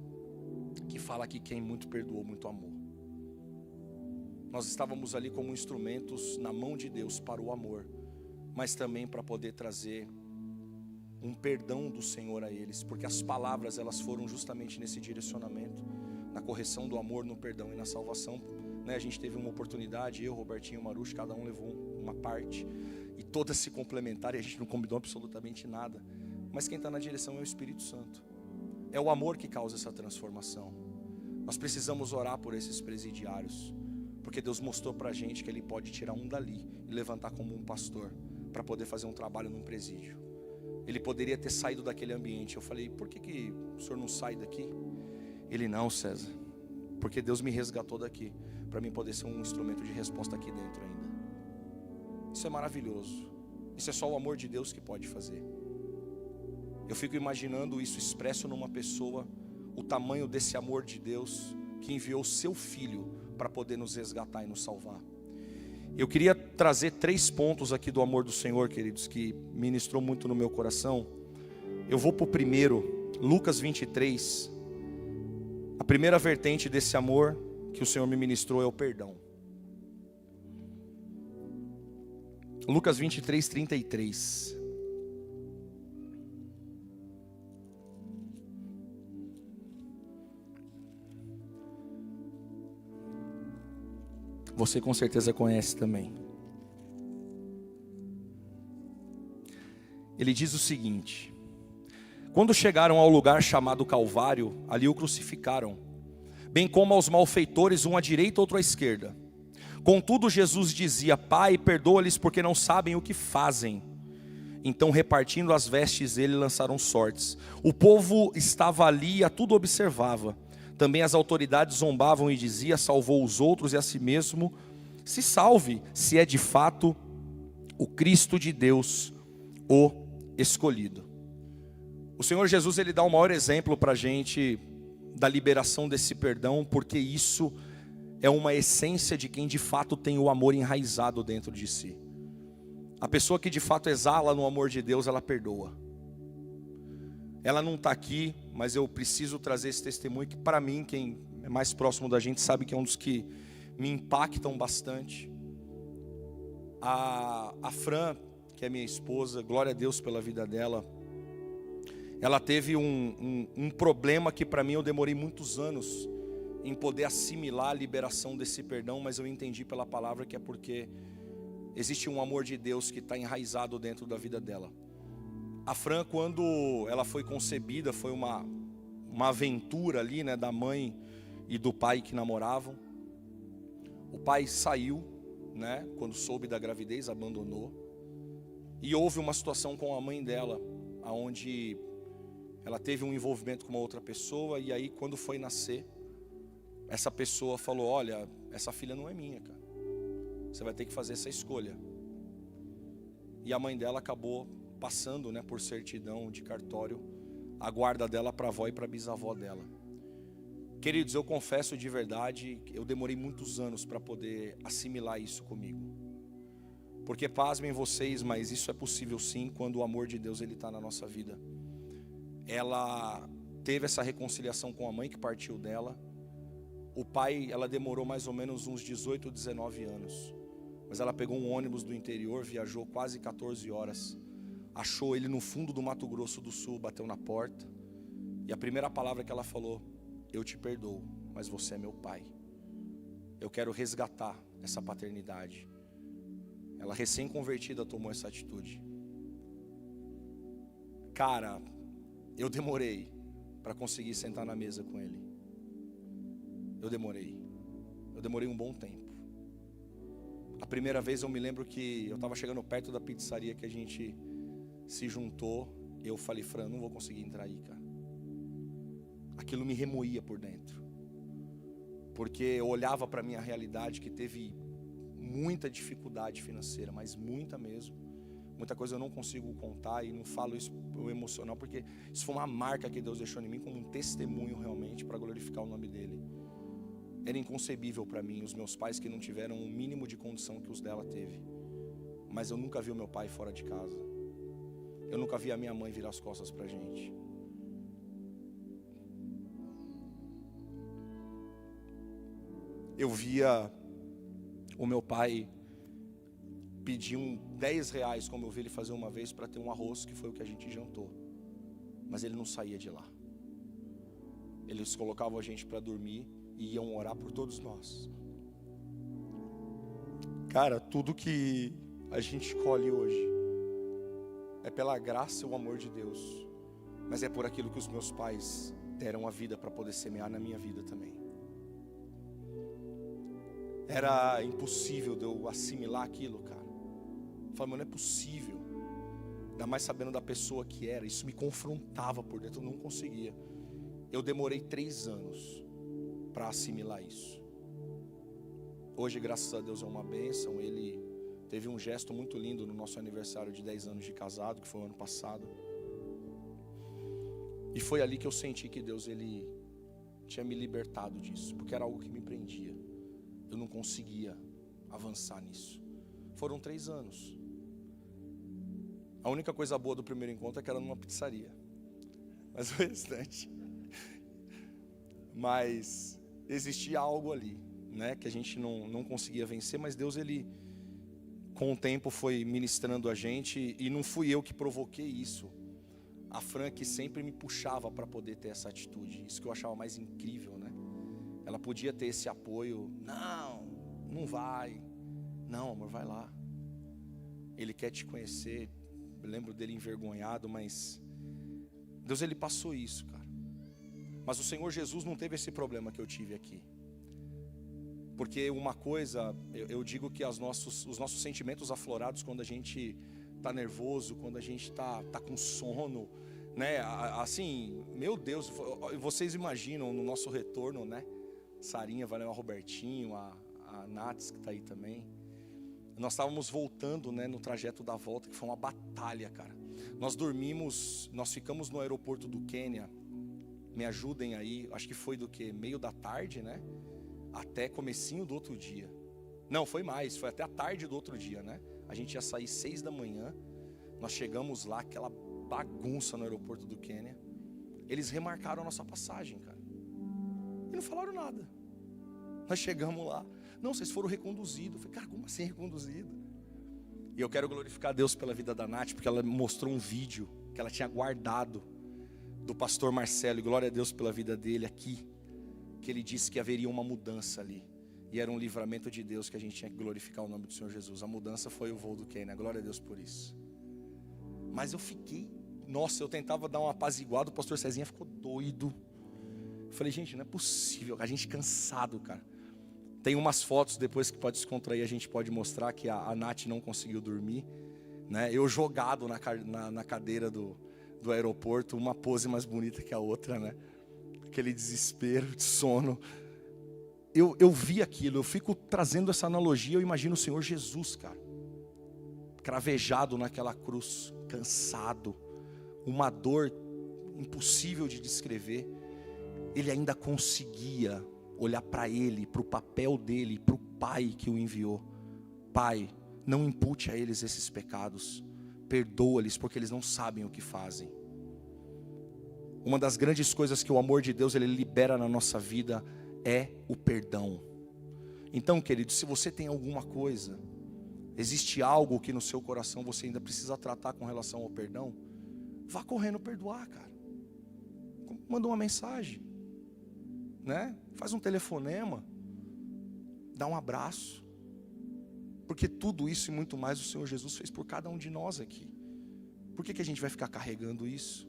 que fala que quem muito perdoou, muito amou. Nós estávamos ali como instrumentos na mão de Deus para o amor, mas também para poder trazer um perdão do Senhor a eles, porque as palavras elas foram justamente nesse direcionamento, na correção do amor, no perdão e na salvação, né? A gente teve uma oportunidade, eu, Robertinho, Marucho, cada um levou uma parte, e todas se complementaram, e a gente não combinou absolutamente nada, mas quem está na direção é o Espírito Santo, é o amor que causa essa transformação. Nós precisamos orar por esses presidiários, porque Deus mostrou para a gente que Ele pode tirar um dali e levantar como um pastor, para poder fazer um trabalho num presídio. Ele poderia ter saído daquele ambiente. Eu falei, por que o senhor não sai daqui? Ele, não, César, porque Deus me resgatou daqui, para mim poder ser um instrumento de resposta aqui dentro ainda. Isso é maravilhoso. Isso é só o amor de Deus que pode fazer. Eu fico imaginando isso expresso numa pessoa, o tamanho desse amor de Deus, que enviou seu Filho para poder nos resgatar e nos salvar. Eu queria trazer 3 pontos aqui do amor do Senhor, queridos, que ministrou muito no meu coração. Eu vou para o primeiro, Lucas 23. A primeira vertente desse amor que o Senhor me ministrou é o perdão. Lucas 23, 33. Você com certeza conhece também. Ele diz o seguinte: quando chegaram ao lugar chamado Calvário, ali o crucificaram, bem como aos malfeitores, um à direita, outro à esquerda. Contudo, Jesus dizia: Pai, perdoa-lhes, porque não sabem o que fazem. Então, repartindo as vestes dele, lançaram sortes. O povo estava ali e a tudo observava. Também as autoridades zombavam e diziam: salvou os outros e a si mesmo se salve, se é de fato o Cristo de Deus, o escolhido. O Senhor Jesus, Ele dá o maior exemplo para a gente da liberação desse perdão, porque isso é uma essência de quem de fato tem o amor enraizado dentro de si. A pessoa que de fato exala no amor de Deus, ela perdoa. Ela não está aqui, mas eu preciso trazer esse testemunho que para mim, quem é mais próximo da gente sabe que é um dos que me impactam bastante. A Fran, que é minha esposa, glória a Deus pela vida dela, ela teve um problema que para mim eu demorei muitos anos em poder assimilar a liberação desse perdão, mas eu entendi pela palavra que é porque existe um amor de Deus que está enraizado dentro da vida dela. A Fran, quando ela foi concebida, foi uma aventura ali, né, da mãe e do pai que namoravam. O pai saiu, né, quando soube da gravidez, abandonou. E houve uma situação com a mãe dela, onde ela teve um envolvimento com uma outra pessoa. E aí, quando foi nascer, essa pessoa falou: olha, essa filha não é minha, cara. Você vai ter que fazer essa escolha. E a mãe dela acabou passando, né, por certidão de cartório, a guarda dela para a avó e para a bisavó dela. Queridos, eu confesso de verdade, eu demorei muitos anos para poder assimilar isso comigo. Porque pasmem vocês, mas isso é possível sim, quando o amor de Deus está na nossa vida. Ela teve essa reconciliação com a mãe que partiu dela. O pai, ela demorou mais ou menos uns 18, 19 anos. Mas ela pegou um ônibus do interior, viajou quase 14 horas. Achou ele no fundo do Mato Grosso do Sul, bateu na porta. E a primeira palavra que ela falou: eu te perdoo, mas você é meu pai. Eu quero resgatar essa paternidade. Ela recém-convertida tomou essa atitude. Cara, eu demorei para conseguir sentar na mesa com ele. Eu demorei um bom tempo. A primeira vez eu me lembro que eu estava chegando perto da pizzaria que a gente se juntou. Eu falei: Fran, não vou conseguir entrar aí, cara. Aquilo me remoía por dentro, porque eu olhava para a minha realidade, que teve muita dificuldade financeira, mas muita mesmo. Muita coisa eu não consigo contar, e não falo isso o emocional, porque isso foi uma marca que Deus deixou em mim como um testemunho realmente para glorificar o nome dele. Era inconcebível para mim, os meus pais que não tiveram o mínimo de condição que os dela teve. Mas eu nunca vi o meu pai fora de casa. Eu nunca vi a minha mãe virar as costas pra gente. Eu via o meu pai pedir 10 reais, como eu vi ele fazer uma vez, para ter um arroz, que foi o que a gente jantou. Mas ele não saía de lá. Eles colocavam a gente para dormir e iam orar por todos nós. Cara, tudo que a gente escolhe hoje é pela graça e o amor de Deus, mas é por aquilo que os meus pais deram a vida para poder semear na minha vida também. Era impossível de eu assimilar aquilo, cara. Eu falei, mas não é possível. Ainda mais sabendo da pessoa que era. Isso me confrontava por dentro, eu não conseguia. Eu demorei 3 anos para assimilar isso. Hoje, graças a Deus, é uma bênção. Ele teve um gesto muito lindo no nosso aniversário de 10 anos de casado, que foi o ano passado. E foi ali que eu senti que Deus, Ele tinha me libertado disso, porque era algo que me prendia. Eu não conseguia avançar nisso. Foram 3 anos. A única coisa boa do primeiro encontro é que era numa pizzaria. Mas o restante. Mas existia algo ali, né, que a gente não conseguia vencer, mas Deus, Ele, com o tempo, foi ministrando a gente, e não fui eu que provoquei isso. A Fran que sempre me puxava para poder ter essa atitude, isso que eu achava mais incrível, né? Ela podia ter esse apoio, não vai, não amor, vai lá. Ele quer te conhecer. Eu lembro dele envergonhado, mas Deus, Ele passou isso, cara. Mas o Senhor Jesus não teve esse problema que eu tive aqui. Porque uma coisa, eu digo que os nossos sentimentos aflorados quando a gente está nervoso, quando a gente está com sono, né? Assim, meu Deus, vocês imaginam no nosso retorno, né? Sarinha vai levar o Robertinho, a Nats que está aí também. Nós estávamos voltando, né, no trajeto da volta, que foi uma batalha, cara. Nós ficamos no aeroporto do Quênia. Me ajudem aí, acho que foi do que? Meio da tarde, né? Até comecinho do outro dia. Não, foi mais, foi até a tarde do outro dia, né? A gente ia sair 6 da manhã. Nós chegamos lá, aquela bagunça no aeroporto do Quênia. Eles remarcaram a nossa passagem, cara. E não falaram nada. Nós chegamos lá. Não, vocês foram reconduzidos. Eu falei, cara, como assim reconduzido? E eu quero glorificar a Deus pela vida da Nath, porque ela mostrou um vídeo que ela tinha guardado do pastor Marcelo, e glória a Deus pela vida dele aqui, que ele disse que haveria uma mudança ali, e era um livramento de Deus, que a gente tinha que glorificar o nome do Senhor Jesus. A mudança foi o voo do Quênia, glória a Deus por isso. Mas eu fiquei, nossa, eu tentava dar uma apaziguada, o pastor Cezinha ficou doido. Eu falei, gente, não é possível, a gente cansado, cara. Tem umas fotos depois que pode descontrair, a gente pode mostrar que a Nath não conseguiu dormir, né? Eu jogado na cadeira do aeroporto, uma pose mais bonita que a outra, né? Aquele desespero de sono. Eu vi aquilo, eu fico trazendo essa analogia, eu imagino o Senhor Jesus, cara, cravejado naquela cruz, cansado, uma dor impossível de descrever. Ele ainda conseguia olhar para Ele, para o papel dele, para o Pai que o enviou. Pai, não impute a eles esses pecados, perdoa-lhes porque eles não sabem o que fazem. Uma das grandes coisas que o amor de Deus, Ele libera na nossa vida é o perdão. Então, querido, se você tem alguma coisa, existe algo que no seu coração você ainda precisa tratar com relação ao perdão, vá correndo perdoar, cara. Manda uma mensagem, né? Faz um telefonema, dá um abraço, porque tudo isso e muito mais o Senhor Jesus fez por cada um de nós aqui. Por que a gente vai ficar carregando isso?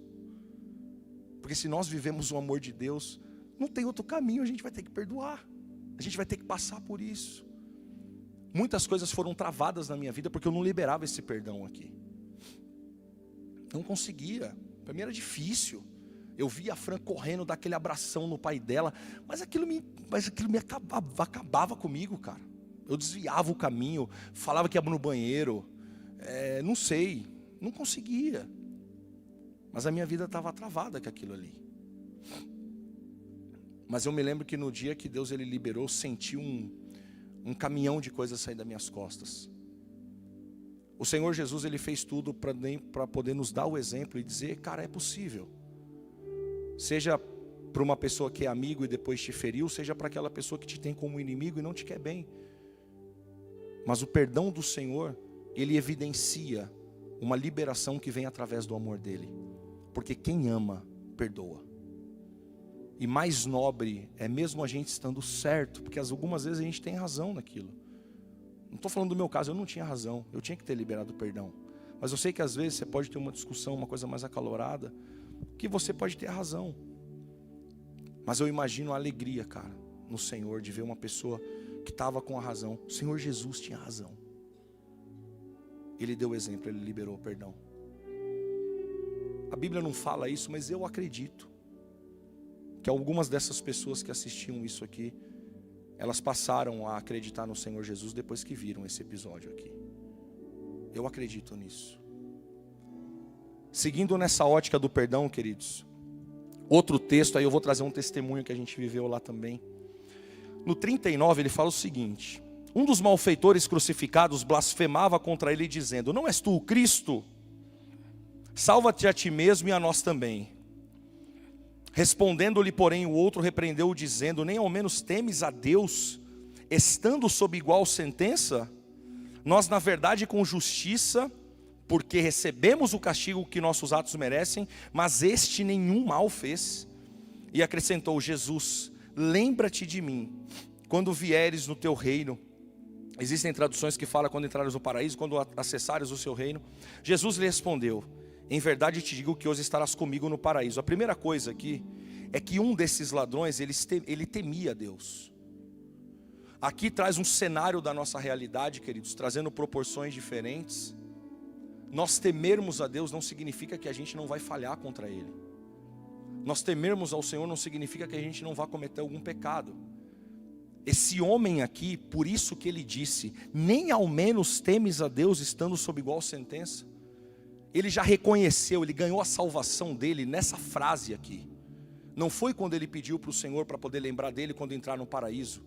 Porque se nós vivemos o amor de Deus, não tem outro caminho, a gente vai ter que perdoar, a gente vai ter que passar por isso. Muitas coisas foram travadas na minha vida porque eu não liberava esse perdão aqui. Não conseguia, para mim era difícil. Eu via a Fran correndo, daquele abração no pai dela, mas aquilo me acabava comigo, cara. Eu desviava o caminho, falava que ia no banheiro, não sei, não conseguia. Mas a minha vida estava travada com aquilo ali. Mas eu me lembro que no dia que Deus ele liberou, eu senti um caminhão de coisas sair das minhas costas. O Senhor Jesus ele fez tudo para poder nos dar o exemplo e dizer, cara, é possível. Seja para uma pessoa que é amigo e depois te feriu, seja para aquela pessoa que te tem como inimigo e não te quer bem. Mas o perdão do Senhor, ele evidencia uma liberação que vem através do amor dele. Porque quem ama, perdoa. E mais nobre é mesmo a gente estando certo, porque algumas vezes a gente tem razão naquilo. Não estou falando do meu caso, eu não tinha razão, eu tinha que ter liberado o perdão. Mas eu sei que às vezes você pode ter uma discussão, uma coisa mais acalorada, que você pode ter razão. Mas eu imagino a alegria, cara, no Senhor, de ver uma pessoa que estava com a razão. O Senhor Jesus tinha razão. Ele deu o exemplo, ele liberou o perdão. A Bíblia não fala isso, mas eu acredito que algumas dessas pessoas que assistiam isso aqui, elas passaram a acreditar no Senhor Jesus depois que viram esse episódio aqui. Eu acredito nisso. Seguindo nessa ótica do perdão, queridos, outro texto, aí eu vou trazer um testemunho que a gente viveu lá também. No 39 ele fala o seguinte: um dos malfeitores crucificados blasfemava contra ele dizendo, não és tu o Cristo? Salva-te a ti mesmo e a nós também. Respondendo-lhe, porém, o outro repreendeu-o, dizendo, nem ao menos temes a Deus, estando sob igual sentença? Nós, na verdade, com justiça, porque recebemos o castigo que nossos atos merecem, mas este nenhum mal fez. E acrescentou, Jesus, lembra-te de mim, quando vieres no teu reino. Existem traduções que falam quando entrares no paraíso, quando acessares o seu reino. Jesus lhe respondeu, em verdade te digo que hoje estarás comigo no paraíso. A primeira coisa aqui é que um desses ladrões, ele temia Deus. Aqui traz um cenário da nossa realidade, queridos, trazendo proporções diferentes. Nós temermos a Deus não significa que a gente não vai falhar contra Ele. Nós temermos ao Senhor não significa que a gente não vai cometer algum pecado. Esse homem aqui, por isso que ele disse, nem ao menos temes a Deus estando sob igual sentença. Ele já reconheceu, ele ganhou a salvação dele nessa frase aqui. Não foi quando ele pediu para o Senhor para poder lembrar dele quando entrar no paraíso.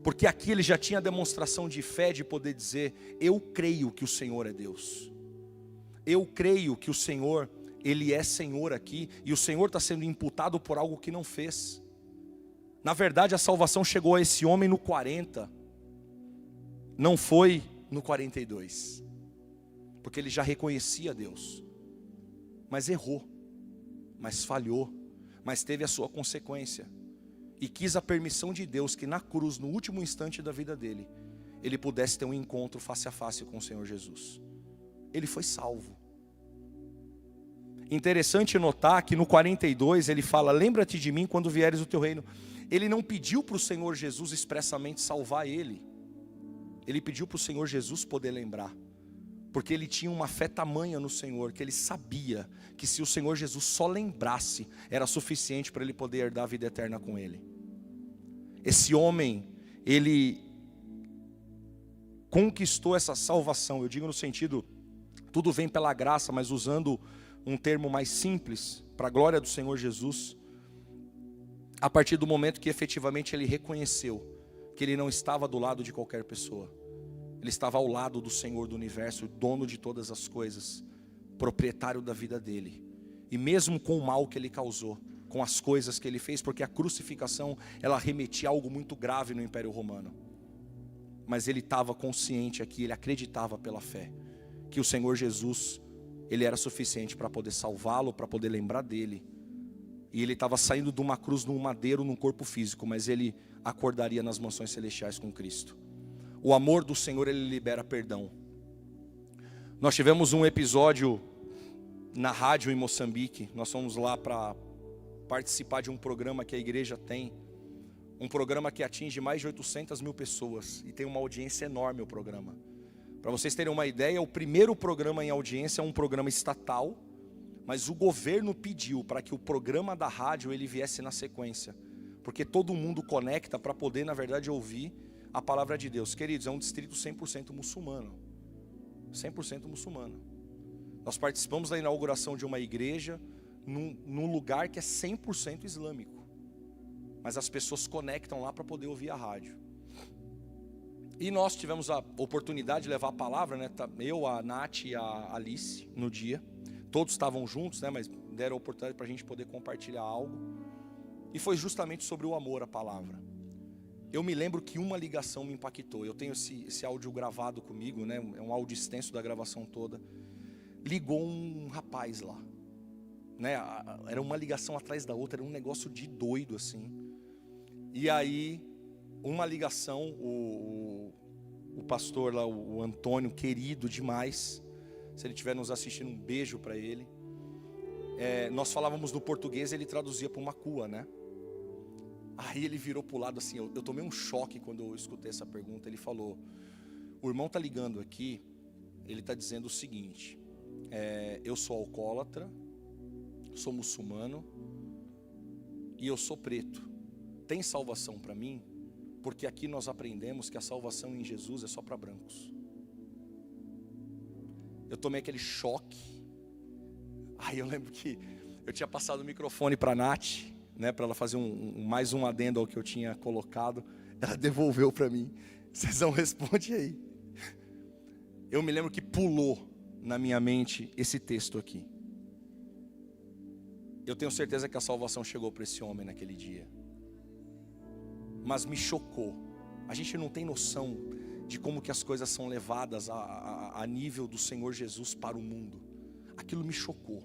Porque aqui ele já tinha a demonstração de fé de poder dizer, eu creio que o Senhor é Deus. Eu creio que o Senhor, Ele é Senhor aqui. E o Senhor está sendo imputado por algo que não fez. Na verdade a salvação chegou a esse homem no 40. Não foi no 42. Porque ele já reconhecia Deus, mas errou, mas falhou, mas teve a sua consequência, e quis a permissão de Deus que na cruz, no último instante da vida dele, ele pudesse ter um encontro face a face com o Senhor Jesus. Ele foi salvo. Interessante notar que no 42 ele fala, lembra-te de mim quando vieres o teu reino. Ele não pediu para o Senhor Jesus expressamente salvar ele, ele pediu para o Senhor Jesus poder lembrar. Porque ele tinha uma fé tamanha no Senhor, que ele sabia que se o Senhor Jesus só lembrasse, era suficiente para ele poder herdar a vida eterna com ele. Esse homem, ele conquistou essa salvação, eu digo no sentido, tudo vem pela graça, mas usando um termo mais simples, para a glória do Senhor Jesus, a partir do momento que efetivamente ele reconheceu que ele não estava do lado de qualquer pessoa. Ele estava ao lado do Senhor do universo, dono de todas as coisas, proprietário da vida dele. E mesmo com o mal que ele causou, com as coisas que ele fez, porque a crucificação, ela remetia a algo muito grave no Império Romano. Mas ele estava consciente aqui, ele acreditava pela fé, que o Senhor Jesus, ele era suficiente para poder salvá-lo, para poder lembrar dele. E ele estava saindo de uma cruz, num madeiro, num corpo físico, mas ele acordaria nas mansões celestiais com Cristo. O amor do Senhor, ele libera perdão. Nós tivemos um episódio na rádio em Moçambique. Nós fomos lá para participar de um programa que a igreja tem. Um programa que atinge mais de 800 mil pessoas. E tem uma audiência enorme o programa. Para vocês terem uma ideia, o primeiro programa em audiência é um programa estatal. Mas o governo pediu para que o programa da rádio ele viesse na sequência. Porque todo mundo conecta para poder, na verdade, ouvir a palavra de Deus. Queridos, é um distrito 100% muçulmano. 100% muçulmano. Nós participamos da inauguração de uma igreja num lugar que é 100% islâmico. mas as pessoas conectam lá para poder ouvir a rádio. E nós tivemos a oportunidade de levar a palavra, né? Eu, a Nath e a Alice no dia. Todos estavam juntos, né? Mas deram a oportunidade para a gente poder compartilhar algo. E foi justamente sobre o amor, a palavra. Eu me lembro que uma ligação me impactou. Eu tenho esse áudio gravado comigo, né? É um áudio extenso da gravação toda. Ligou um rapaz lá, né? Era uma ligação atrás da outra, era um negócio de doido assim. E aí, uma ligação, o pastor lá, o Antônio, querido demais, se ele estiver nos assistindo, um beijo para ele. Nós falávamos no português, ele traduzia para uma cua, né? Aí ele virou para o lado assim, eu tomei um choque quando eu escutei essa pergunta. Ele falou, o irmão está ligando aqui, ele está dizendo o seguinte, eu sou alcoólatra, sou muçulmano e eu sou preto. Tem salvação para mim? Porque aqui nós aprendemos que a salvação em Jesus é só para brancos. Eu tomei aquele choque. Aí eu lembro que eu tinha passado o microfone para a Nath, né, para ela fazer mais um adendo ao que eu tinha colocado. Ela devolveu para mim. Cezão, responde aí. Eu me lembro que pulou na minha mente esse texto aqui. Eu tenho certeza que a salvação chegou para esse homem naquele dia. Mas me chocou. A gente não tem noção de como que as coisas são levadas a nível do Senhor Jesus para o mundo. Aquilo me chocou.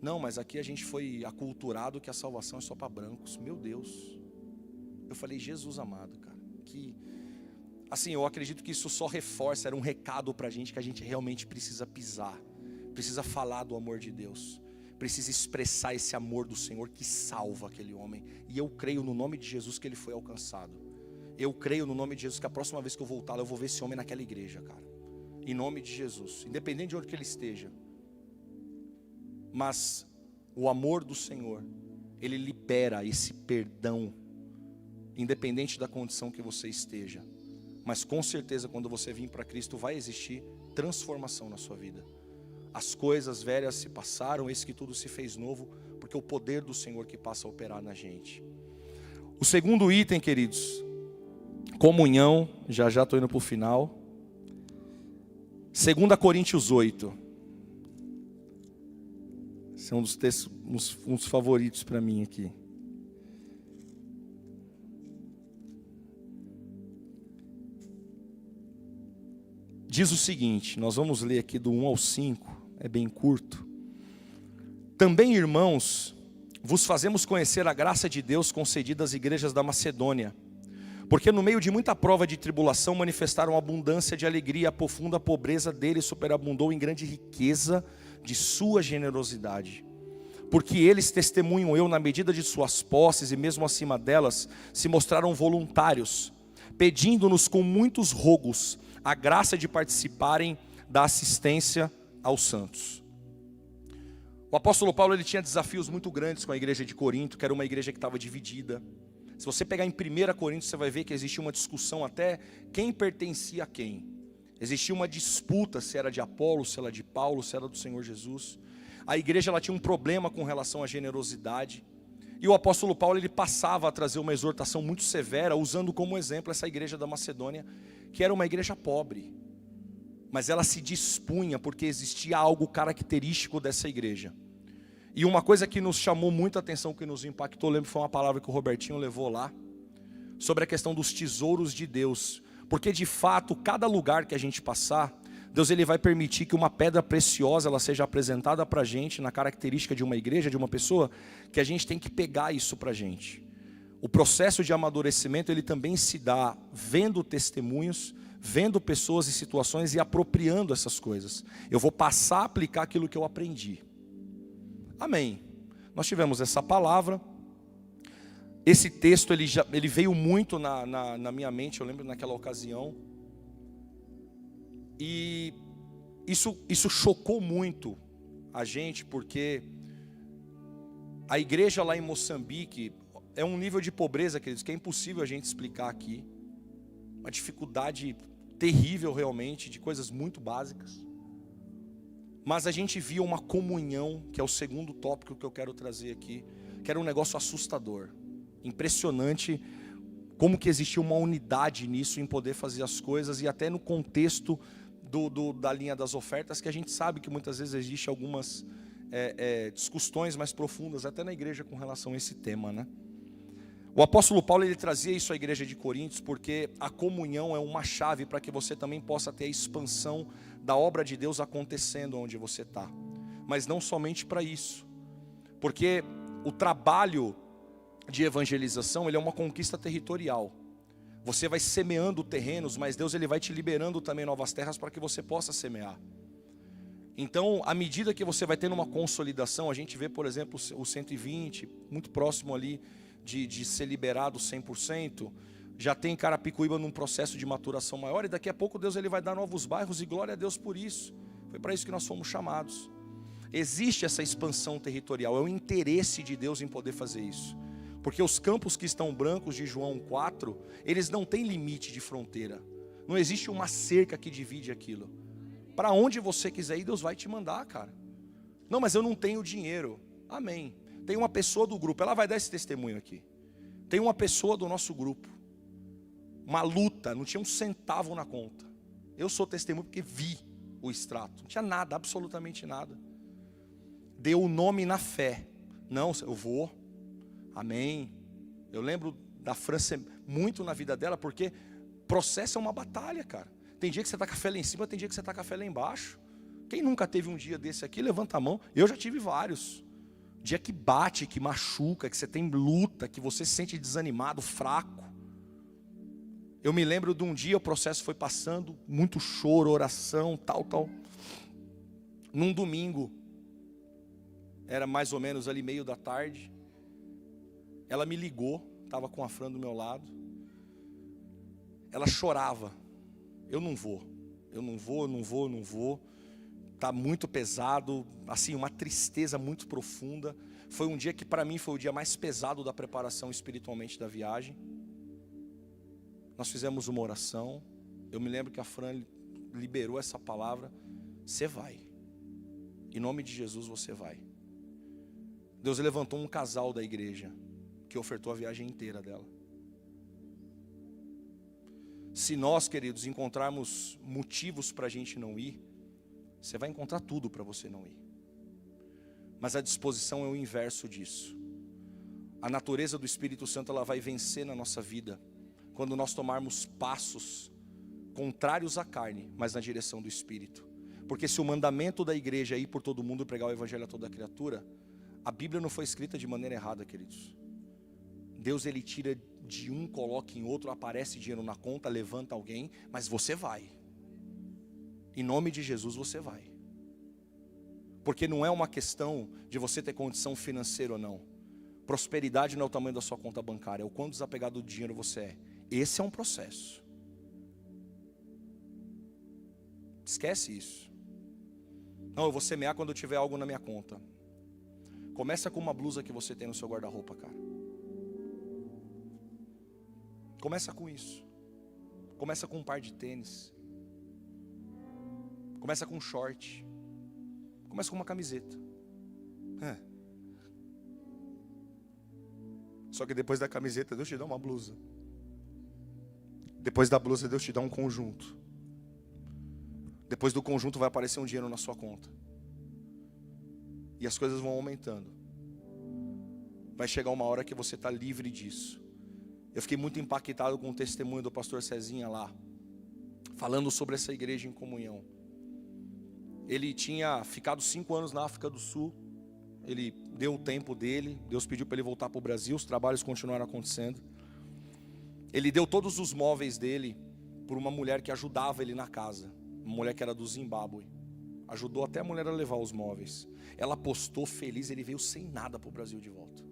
Não, mas aqui a gente foi aculturado que a salvação é só para brancos. Meu Deus. Eu falei, Jesus amado, cara. Assim, eu acredito que isso só reforça, era um recado para a gente que a gente realmente precisa pisar. Precisa falar do amor de Deus. Precisa expressar esse amor do Senhor que salva aquele homem. E eu creio no nome de Jesus que ele foi alcançado. Eu creio no nome de Jesus que a próxima vez que eu voltar, eu vou ver esse homem naquela igreja, cara. Em nome de Jesus. Independente de onde que ele esteja. Mas o amor do Senhor, ele libera esse perdão, independente da condição que você esteja. Mas com certeza quando você vir para Cristo vai existir transformação na sua vida. As coisas velhas se passaram, eis que tudo se fez novo, porque é o poder do Senhor que passa a operar na gente. O segundo item, queridos, comunhão, já estou indo para o final. 2 Coríntios 8. Esse é um dos textos, um dos favoritos para mim aqui. Diz o seguinte, nós vamos ler aqui do 1 ao 5, é bem curto. Também, irmãos, vos fazemos conhecer a graça de Deus concedida às igrejas da Macedônia, porque no meio de muita prova de tribulação manifestaram abundância de alegria, a profunda pobreza deles superabundou em grande riqueza de sua generosidade. Porque eles testemunham eu na medida de suas posses e mesmo acima delas se mostraram voluntários, pedindo-nos com muitos rogos a graça de participarem da assistência aos santos. O apóstolo Paulo ele tinha desafios muito grandes com a igreja de Corinto, que era uma igreja que estava dividida. Se você pegar em 1 Coríntios, você vai ver que existia uma discussão até quem pertencia a quem. Existia uma disputa se era de Apolo, se era de Paulo, se era do Senhor Jesus. A igreja ela tinha um problema com relação à generosidade. E o apóstolo Paulo ele passava a trazer uma exortação muito severa, usando como exemplo essa igreja da Macedônia, que era uma igreja pobre. Mas ela se dispunha porque existia algo característico dessa igreja. E uma coisa que nos chamou muito a atenção, que nos impactou, lembro que foi uma palavra que o Robertinho levou lá, sobre a questão dos tesouros de Deus. Porque de fato, cada lugar que a gente passar, Deus ele vai permitir que uma pedra preciosa ela seja apresentada para a gente, na característica de uma igreja, de uma pessoa, que a gente tem que pegar isso para a gente. O processo de amadurecimento ele também se dá vendo testemunhos, vendo pessoas e situações e apropriando essas coisas. Eu vou passar a aplicar aquilo que eu aprendi. Amém. Nós tivemos essa palavra. Esse texto ele veio muito na minha mente, eu lembro naquela ocasião. E isso chocou muito a gente, porque a igreja lá em Moçambique é um nível de pobreza, queridos, que é impossível a gente explicar aqui. Uma dificuldade terrível realmente, de coisas muito básicas. Mas a gente via uma comunhão, que é o segundo tópico que eu quero trazer aqui, que era um negócio assustador. Impressionante como que existia uma unidade nisso, em poder fazer as coisas, e até no contexto da linha das ofertas, que a gente sabe que muitas vezes existe algumas discussões mais profundas, até na igreja, com relação a esse tema, né? O apóstolo Paulo, ele trazia isso à igreja de Coríntios, porque a comunhão é uma chave para que você também possa ter a expansão da obra de Deus acontecendo onde você está. Mas não somente para isso, porque o trabalho de evangelização, ele é uma conquista territorial. Você vai semeando terrenos, mas Deus, ele vai te liberando também novas terras para que você possa semear. Então, à medida que você vai tendo uma consolidação, a gente vê, por exemplo, o 120, muito próximo ali de ser liberado 100%, já tem Carapicuíba num processo de maturação maior, e daqui a pouco Deus, ele vai dar novos bairros, e glória a Deus por isso. Foi para isso que nós fomos chamados. Existe essa expansão territorial, é o interesse de Deus em poder fazer isso. Porque os campos que estão brancos de João 4, eles não têm limite de fronteira. Não existe uma cerca que divide aquilo. Para onde você quiser ir, Deus vai te mandar, cara. Não, mas eu não tenho dinheiro. Amém. Tem uma pessoa do grupo, ela vai dar esse testemunho aqui. Tem uma pessoa do nosso grupo, uma luta, não tinha um centavo na conta. Eu sou testemunho porque vi o extrato. Não tinha nada, absolutamente nada. Deu o nome na fé. Não, eu vou. Amém. Eu lembro da França muito na vida dela, porque processo é uma batalha, cara. Tem dia que você está com a fé lá em cima, tem dia que você está com a fé lá embaixo. Quem nunca teve um dia desse aqui, levanta a mão. Eu já tive vários. Dia que bate, que machuca, que você tem luta, que você se sente desanimado, fraco. Eu me lembro de um dia, o processo foi passando, muito choro, oração, tal. Num domingo, era mais ou menos ali meio da tarde, ela me ligou, estava com a Fran do meu lado. Ela chorava. Eu não vou. Está muito pesado, assim, uma tristeza muito profunda. Foi um dia que para mim foi o dia mais pesado da preparação espiritualmente da viagem. Nós fizemos uma oração. Eu me lembro que a Fran liberou essa palavra. Você vai. Em nome de Jesus você vai. Deus levantou um casal da igreja que ofertou a viagem inteira dela. Se nós, queridos, encontrarmos motivos para a gente não ir, você vai encontrar tudo para você não ir. Mas a disposição é o inverso disso. A natureza do Espírito Santo, ela vai vencer na nossa vida quando nós tomarmos passos contrários à carne, mas na direção do Espírito. Porque se o mandamento da igreja é ir por todo mundo, pregar o evangelho a toda criatura, a Bíblia não foi escrita de maneira errada, queridos. Deus, ele tira de um, coloca em outro, aparece dinheiro na conta, levanta alguém, mas você vai. Em nome de Jesus você vai. Porque não é uma questão de você ter condição financeira ou não. Prosperidade não é o tamanho da sua conta bancária, é o quão desapegado do dinheiro você é. Esse é um processo. Esquece isso. Não, eu vou semear quando eu tiver algo na minha conta. Começa com uma blusa que você tem no seu guarda-roupa, cara. Começa com isso. Começa com um par de tênis. Começa com um short. Começa com uma camiseta. Só que depois da camiseta, Deus te dá uma blusa. Depois da blusa, Deus te dá um conjunto. Depois do conjunto vai aparecer um dinheiro na sua conta. E as coisas vão aumentando. Vai chegar uma hora que você está livre disso. Eu fiquei muito impactado com o testemunho do pastor Cezinha lá, falando sobre essa igreja em comunhão. Ele tinha ficado 5 anos na África do Sul. Ele deu o tempo dele. Deus pediu para ele voltar para o Brasil. Os trabalhos continuaram acontecendo. Ele deu todos os móveis dele por uma mulher que ajudava ele na casa. Uma mulher que era do Zimbábue. Ajudou até a mulher a levar os móveis. Ela postou feliz, ele veio sem nada para o Brasil de volta.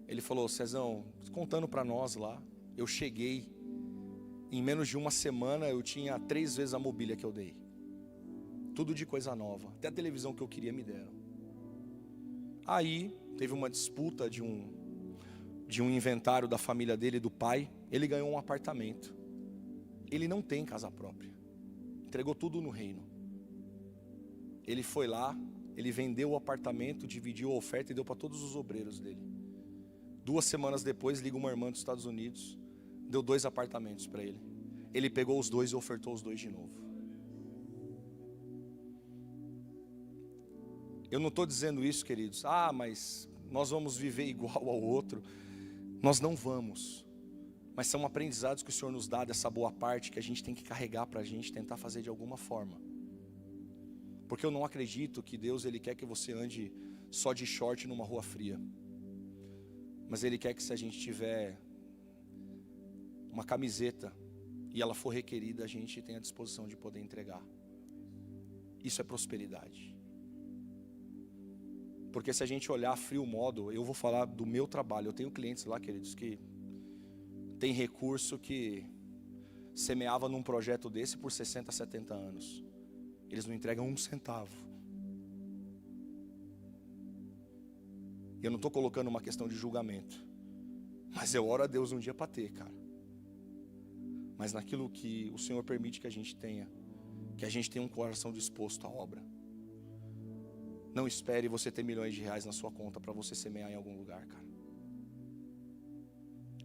Ele falou: Cezão, contando para nós lá, eu cheguei, em menos de uma semana eu tinha 3 vezes a mobília que eu dei. Tudo de coisa nova, até a televisão que eu queria me deram. Aí teve uma disputa de um inventário da família dele, do pai. Ele ganhou um apartamento. Ele não tem casa própria. Entregou tudo no reino. Ele foi lá, ele vendeu o apartamento, dividiu a oferta e deu para todos os obreiros dele. 2 semanas depois, liga uma irmã dos Estados Unidos, deu 2 apartamentos para ele. Ele pegou os 2 e ofertou os 2 de novo. Eu não estou dizendo isso, queridos, mas nós vamos viver igual ao outro. Nós não vamos. Mas são aprendizados que o Senhor nos dá dessa boa parte, que a gente tem que carregar para a gente tentar fazer de alguma forma. Porque eu não acredito que Deus Ele quer que você ande só de short numa rua fria. Mas Ele quer que, se a gente tiver uma camiseta e ela for requerida, a gente tenha a disposição de poder entregar. Isso é prosperidade. Porque se a gente olhar frio modo, eu vou falar do meu trabalho. Eu tenho clientes lá, queridos, que tem recurso que semeava num projeto desse por 60, 70 anos. Eles não entregam 1 centavo. Eu não estou colocando uma questão de julgamento, mas eu oro a Deus um dia para ter, cara. Mas naquilo que o Senhor permite que a gente tenha um coração disposto à obra. Não espere você ter milhões de reais na sua conta para você semear em algum lugar, cara.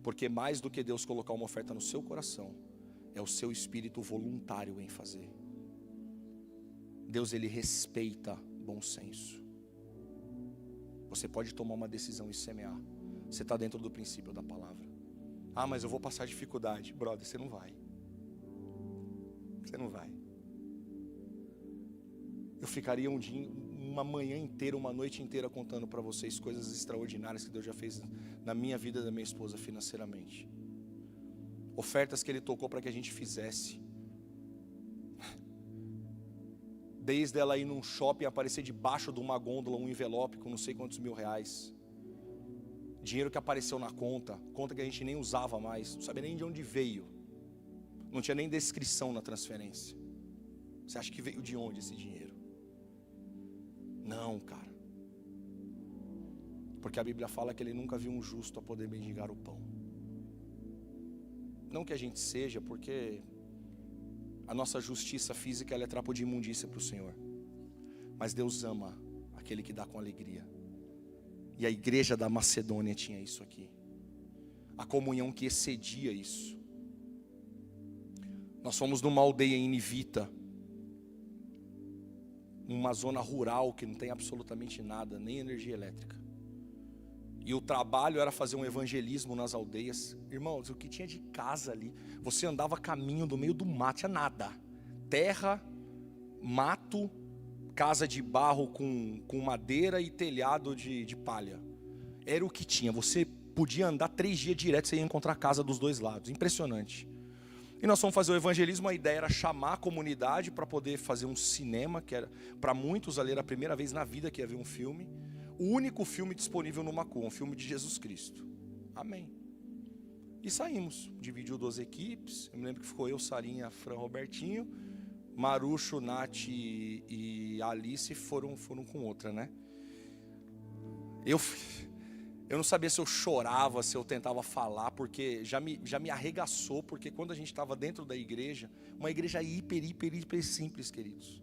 Porque mais do que Deus colocar uma oferta no seu coração, é o seu espírito voluntário em fazer. Deus, Ele respeita bom senso. Você pode tomar uma decisão e semear. Você está dentro do princípio da palavra. Mas eu vou passar dificuldade. Brother, você não vai. Você não vai. Eu ficaria uma manhã inteira, uma noite inteira contando para vocês coisas extraordinárias que Deus já fez na minha vida e da minha esposa financeiramente. Ofertas que Ele tocou para que a gente fizesse. Desde ela ir num shopping, aparecer debaixo de uma gôndola um envelope com não sei quantos mil reais. Dinheiro que apareceu na conta que a gente nem usava mais, não sabia nem de onde veio. Não tinha nem descrição na transferência. Você acha que veio de onde esse dinheiro? Não, cara. Porque a Bíblia fala que Ele nunca viu um justo a poder mendigar o pão. Não que a gente seja, porque a nossa justiça física ela é trapo de imundícia para o Senhor. Mas Deus ama aquele que dá com alegria. E a igreja da Macedônia tinha isso aqui. A comunhão que excedia isso. Nós fomos numa aldeia em Nivita, uma zona rural que não tem absolutamente nada, nem energia elétrica. E o trabalho era fazer um evangelismo nas aldeias. Irmãos, o que tinha de casa ali, você andava caminho no meio do mato, tinha nada. Terra, mato, casa de barro com madeira e telhado de palha. Era o que tinha. Você podia andar 3 dias direto, você ia encontrar a casa dos 2 lados. Impressionante. E nós fomos fazer o evangelismo, a ideia era chamar a comunidade para poder fazer um cinema, que era para muitos ali era a primeira vez na vida que ia ver um filme. O único filme disponível no Macu, um filme de Jesus Cristo. Amém. E saímos, dividiu 2 equipes. Eu me lembro que ficou eu, Sarinha, Fran, Robertinho, Marucho, Nath e Alice foram com outra, né? Eu não sabia se eu chorava, se eu tentava falar, porque já me arregaçou, porque quando a gente estava dentro da igreja, uma igreja hiper simples, queridos.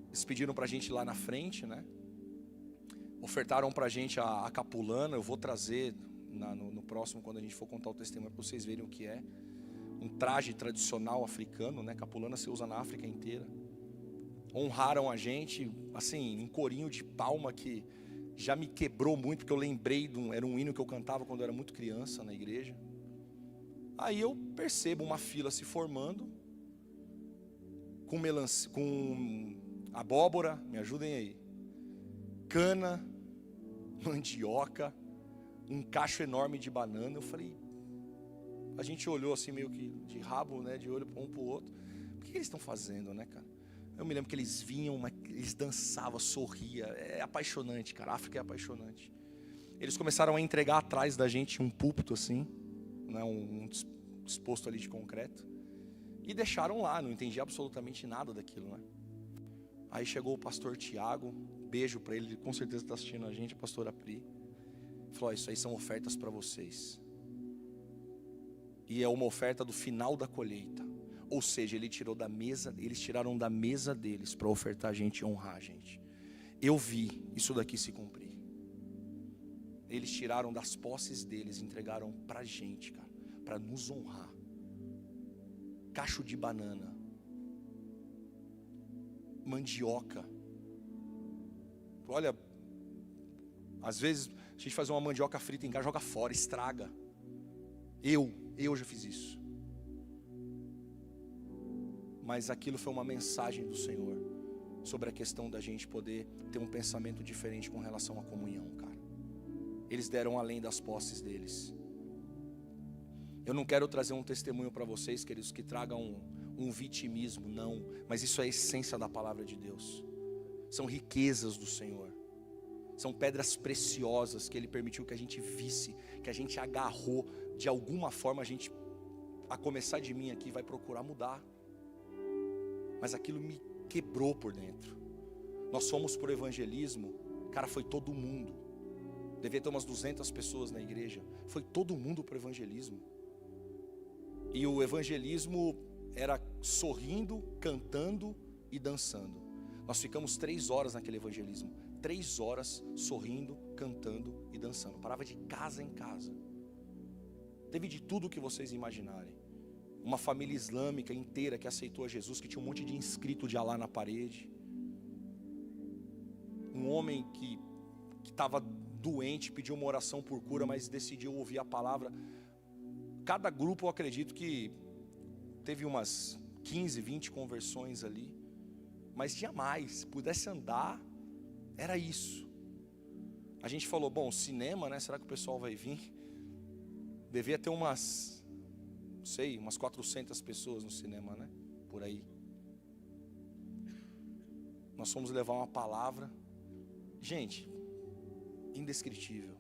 Eles pediram pra gente ir lá na frente, né? Ofertaram pra gente a capulana. Eu vou trazer no próximo, quando a gente for contar o testemunho, para vocês verem o que é. Um traje tradicional africano, né? Capulana se usa na África inteira. Honraram a gente, assim, um corinho de palma que já me quebrou muito, porque eu lembrei era um hino que eu cantava quando eu era muito criança na igreja. Aí eu percebo uma fila se formando, com abóbora, me ajudem aí, cana, mandioca, um cacho enorme de banana. Eu falei, a gente olhou assim meio que de rabo, né, de olho um para o outro. O que eles estão fazendo, né, cara? Eu me lembro que eles vinham, eles dançavam, sorriam. É apaixonante, cara. A África é apaixonante. Eles começaram a entregar atrás da gente um púlpito assim, né, um disposto ali de concreto, e deixaram lá. Não entendi absolutamente nada daquilo, né? Aí chegou o pastor Tiago, beijo para ele com certeza está assistindo a gente, a pastora Pri. Falou, isso aí são ofertas para vocês. E é uma oferta do final da colheita. Ou seja, eles tiraram da mesa deles para ofertar a gente e honrar a gente. Eu vi isso daqui se cumprir. eles tiraram das posses deles, entregaram para a gente, cara, para nos honrar. Cacho de banana, mandioca. Olha, às vezes a gente faz uma mandioca frita em casa, joga fora, estraga. Eu já fiz isso. Mas aquilo foi uma mensagem do Senhor sobre a questão da gente poder ter um pensamento diferente com relação à comunhão, cara. Eles deram além das posses deles. Eu não quero trazer um testemunho para vocês, queridos, que tragam um vitimismo, não. Mas isso é a essência da palavra de Deus. São riquezas do Senhor. São pedras preciosas que Ele permitiu que a gente visse, que a gente agarrou. De alguma forma a gente, a começar de mim aqui, vai procurar mudar. Mas aquilo me quebrou por dentro. Nós fomos por evangelismo, cara, foi todo mundo. Devia ter umas 200 pessoas na igreja. Foi todo mundo para o evangelismo. E o evangelismo era sorrindo, cantando e dançando. Nós ficamos 3 horas naquele evangelismo. 3 horas sorrindo, cantando e dançando. Parava de casa em casa. Teve de tudo o que vocês imaginarem. Uma família islâmica inteira que aceitou a Jesus, que tinha um monte de inscrito de Alá na parede. Um homem que estava doente, pediu uma oração por cura, mas decidiu ouvir a palavra. Cada grupo, eu acredito que teve umas 15, 20 conversões ali. Mas tinha mais, se pudesse andar, era isso. A gente falou, bom, cinema, né? Será que o pessoal vai vir? Devia ter umas 400 pessoas no cinema, né? Por aí. Nós fomos levar uma palavra. Gente, indescritível.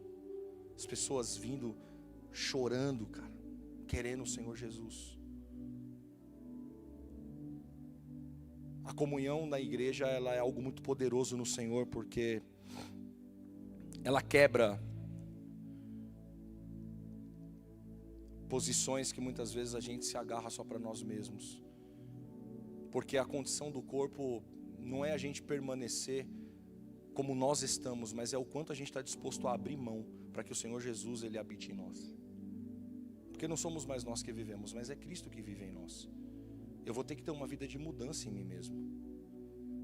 As pessoas vindo, chorando, cara, querendo o Senhor Jesus. A comunhão na igreja, ela é algo muito poderoso no Senhor, porque ela quebra posições que muitas vezes a gente se agarra só para nós mesmos. Porque a condição do corpo não é a gente permanecer como nós estamos, mas é o quanto a gente está disposto a abrir mão para que o Senhor Jesus, Ele habite em nós. Porque não somos mais nós que vivemos, mas é Cristo que vive em nós. Eu vou ter que ter uma vida de mudança em mim mesmo.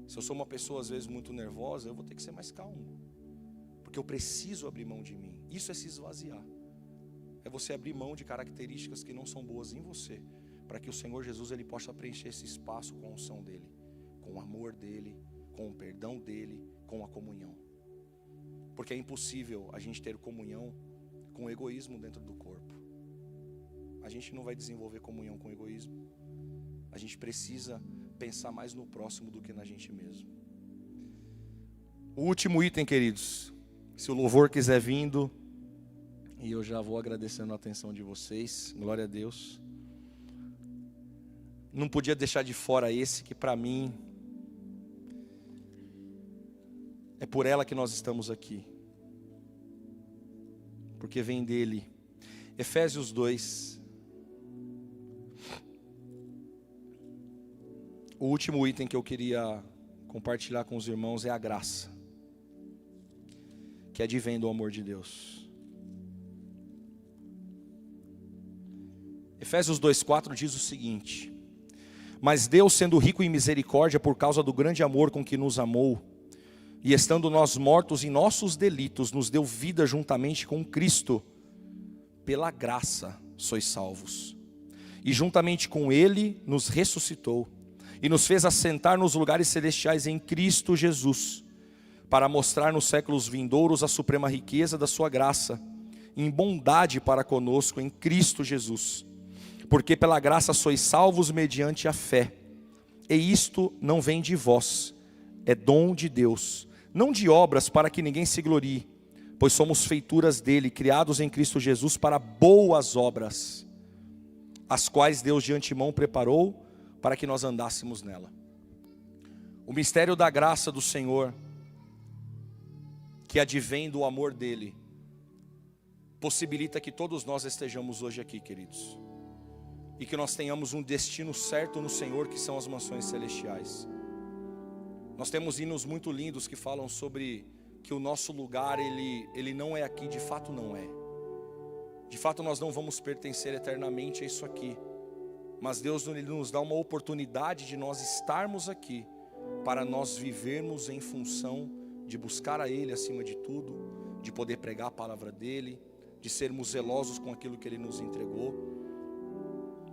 Se eu sou uma pessoa às vezes muito nervosa, eu vou ter que ser mais calmo. Porque eu preciso abrir mão de mim. Isso é se esvaziar. É você abrir mão de características que não são boas em você, para que o Senhor Jesus, Ele possa preencher esse espaço com a unção dEle, com o amor dEle, com o perdão dEle, com a comunhão. Porque é impossível a gente ter comunhão com egoísmo dentro do corpo. A gente não vai desenvolver comunhão com egoísmo. A gente precisa pensar mais no próximo do que na gente mesmo. O último item, queridos, se o louvor quiser vindo, e eu já vou agradecendo a atenção de vocês, glória a Deus. Não podia deixar de fora esse que para mim é por ela que nós estamos aqui, porque vem dele. Efésios 2. O último item que eu queria compartilhar com os irmãos é a graça, que advém do amor de Deus. Efésios 2,4 diz o seguinte: mas Deus, sendo rico em misericórdia por causa do grande amor com que nos amou, e estando nós mortos em nossos delitos, nos deu vida juntamente com Cristo. Pela graça sois salvos. E juntamente com Ele nos ressuscitou e nos fez assentar nos lugares celestiais em Cristo Jesus, para mostrar nos séculos vindouros a suprema riqueza da sua graça, em bondade para conosco em Cristo Jesus. Porque pela graça sois salvos mediante a fé. E isto não vem de vós, é dom de Deus, não de obras para que ninguém se glorie, pois somos feituras dele, criados em Cristo Jesus para boas obras, as quais Deus de antemão preparou para que nós andássemos nela. O mistério da graça do Senhor, que advém do amor dele, possibilita que todos nós estejamos hoje aqui, queridos, e que nós tenhamos um destino certo no Senhor, que são as mansões celestiais. Nós temos hinos muito lindos que falam sobre que o nosso lugar, ele não é aqui, de fato não é. De fato nós não vamos pertencer eternamente a isso aqui. Mas Deus ele nos dá uma oportunidade de nós estarmos aqui, para nós vivermos em função de buscar a Ele acima de tudo, de poder pregar a palavra dEle, de sermos zelosos com aquilo que Ele nos entregou,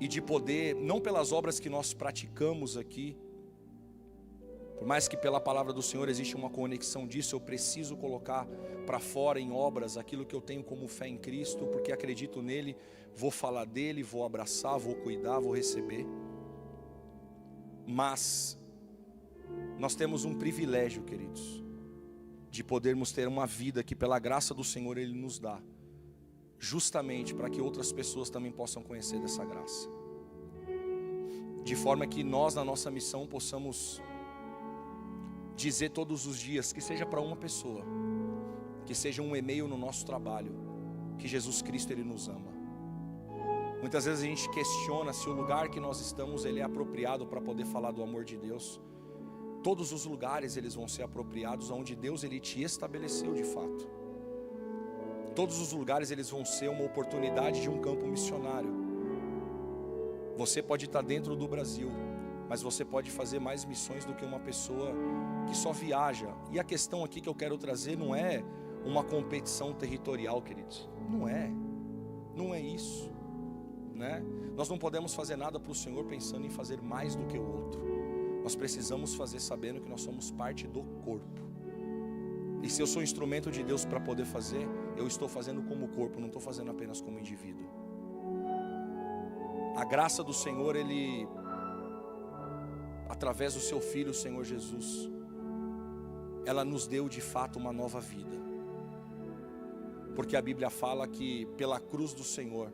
e de poder, não pelas obras que nós praticamos aqui, por mais que pela palavra do Senhor existe uma conexão disso, eu preciso colocar para fora em obras aquilo que eu tenho como fé em Cristo, porque acredito nele, vou falar dele, vou abraçar, vou cuidar, vou receber. Mas nós temos um privilégio, queridos, de podermos ter uma vida que pela graça do Senhor Ele nos dá, justamente para que outras pessoas também possam conhecer dessa graça, de forma que nós na nossa missão possamos dizer todos os dias, que seja para uma pessoa, que seja um e-mail no nosso trabalho, que Jesus Cristo Ele nos ama. Muitas vezes a gente questiona se o lugar que nós estamos ele é apropriado para poder falar do amor de Deus. Todos os lugares eles vão ser apropriados onde Deus ele te estabeleceu de fato. Todos os lugares eles vão ser uma oportunidade de um campo missionário. Você pode estar dentro do Brasil, mas você pode fazer mais missões do que uma pessoa que só viaja. E a questão aqui que eu quero trazer não é uma competição territorial, queridos. Não é isso, né? Nós não podemos fazer nada para o Senhor pensando em fazer mais do que o outro. Nós precisamos fazer sabendo que nós somos parte do corpo. E se eu sou instrumento de Deus para poder fazer, eu estou fazendo como corpo, não estou fazendo apenas como indivíduo. A graça do Senhor, Ele, através do seu Filho, o Senhor Jesus, ela nos deu de fato uma nova vida. Porque a Bíblia fala que pela cruz do Senhor,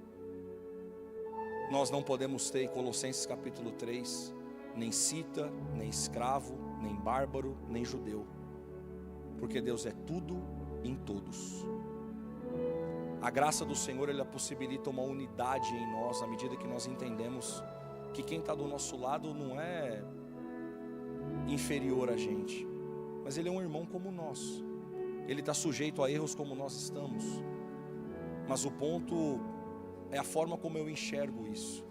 nós não podemos ter, em Colossenses capítulo 3, nem cita, nem escravo, nem bárbaro, nem judeu. Porque Deus é tudo em todos. A graça do Senhor, ela possibilita uma unidade em nós, à medida que nós entendemos que quem está do nosso lado não é inferior a gente, mas ele é um irmão como nós. Ele está sujeito a erros como nós estamos. Mas o ponto é a forma como eu enxergo isso.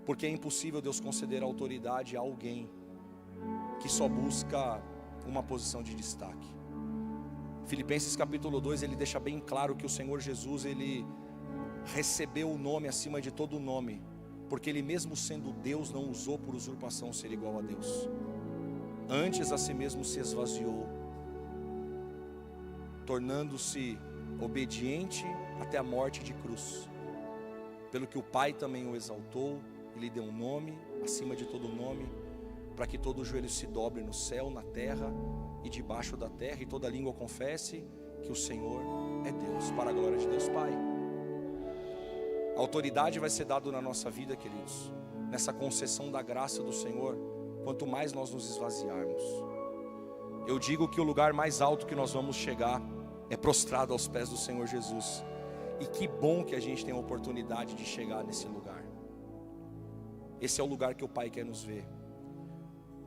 Porque é impossível Deus conceder autoridade a alguém que só busca uma posição de destaque. Filipenses capítulo 2, ele deixa bem claro que o Senhor Jesus, ele recebeu o nome acima de todo nome, porque ele mesmo sendo Deus, não usou por usurpação ser igual a Deus. Antes a si mesmo se esvaziou, tornando-se obediente até a morte de cruz. Pelo que o Pai também o exaltou, Ele deu um nome acima de todo nome, para que todo joelho se dobre no céu, na terra e debaixo da terra, e toda língua confesse que o Senhor é Deus, para a glória de Deus Pai. A autoridade vai ser dada na nossa vida, queridos, nessa concessão da graça do Senhor, quanto mais nós nos esvaziarmos. Eu digo que o lugar mais alto que nós vamos chegar é prostrado aos pés do Senhor Jesus. E que bom que a gente tem a oportunidade de chegar nesse lugar. Esse é o lugar que o Pai quer nos ver.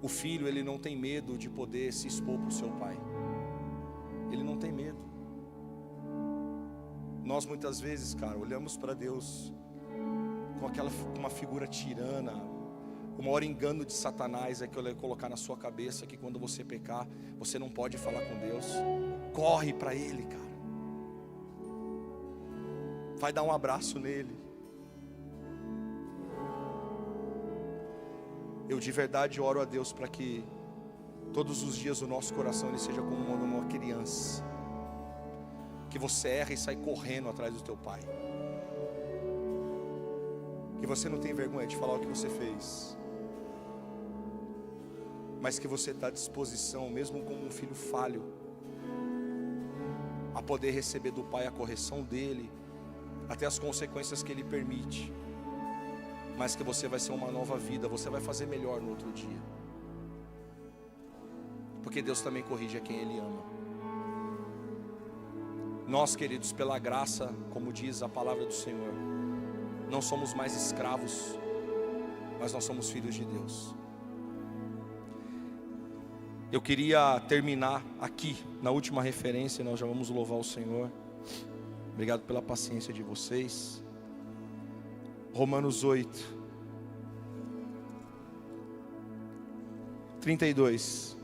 O filho, ele não tem medo de poder se expor para o seu pai. Ele não tem medo. Nós muitas vezes, cara, olhamos para Deus com uma figura tirana. O maior engano de Satanás é que ele vai colocar na sua cabeça que quando você pecar, você não pode falar com Deus. Corre para Ele, cara. Vai dar um abraço nele. Eu de verdade oro a Deus para que todos os dias o nosso coração ele seja como uma criança, que você erra e sai correndo atrás do teu pai, que você não tem vergonha de falar o que você fez, mas que você está à disposição, mesmo como um filho falho, a poder receber do pai a correção dele, até as consequências que ele permite, mas que você vai ser uma nova vida, você vai fazer melhor no outro dia, porque Deus também corrige a quem Ele ama. Nós, queridos, pela graça, como diz a palavra do Senhor, não somos mais escravos, mas nós somos filhos de Deus. Eu queria terminar aqui, na última referência, nós já vamos louvar o Senhor. Obrigado pela paciência de vocês. Romanos 8, 32.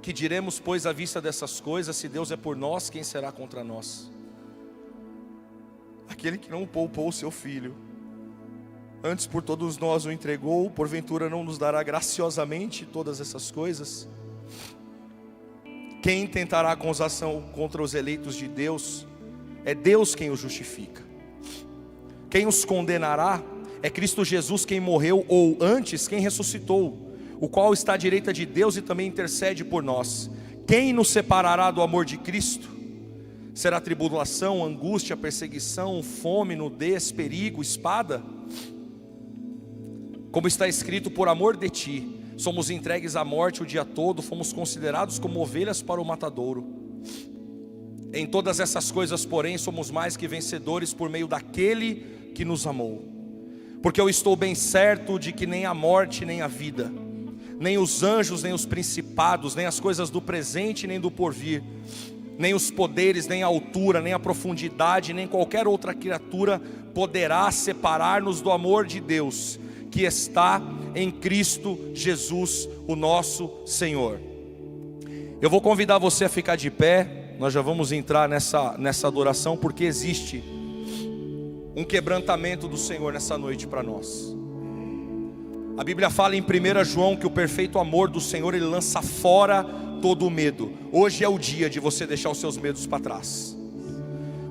Que diremos, pois, à vista dessas coisas? Se Deus é por nós, quem será contra nós? Aquele que não poupou o seu filho, antes por todos nós o entregou, porventura não nos dará graciosamente todas essas coisas? Quem tentará acusação contra os eleitos de Deus? É Deus quem os justifica. Quem os condenará? É Cristo Jesus quem morreu, ou antes, quem ressuscitou, o qual está à direita de Deus e também intercede por nós. Quem nos separará do amor de Cristo? Será tribulação, angústia, perseguição, fome, nudez, perigo, espada? Como está escrito, por amor de ti, somos entregues à morte o dia todo, fomos considerados como ovelhas para o matadouro. Em todas essas coisas, porém, somos mais que vencedores por meio daquele que nos amou. Porque eu estou bem certo de que nem a morte, nem a vida, nem os anjos, nem os principados, nem as coisas do presente, nem do porvir, nem os poderes, nem a altura, nem a profundidade, nem qualquer outra criatura poderá separar-nos do amor de Deus, que está em Cristo Jesus, o nosso Senhor. Eu vou convidar você a ficar de pé. Nós já vamos entrar nessa adoração, porque existe um quebrantamento do Senhor nessa noite para nós. A Bíblia fala em 1 João que o perfeito amor do Senhor, Ele lança fora todo o medo. Hoje é o dia de você deixar os seus medos para trás.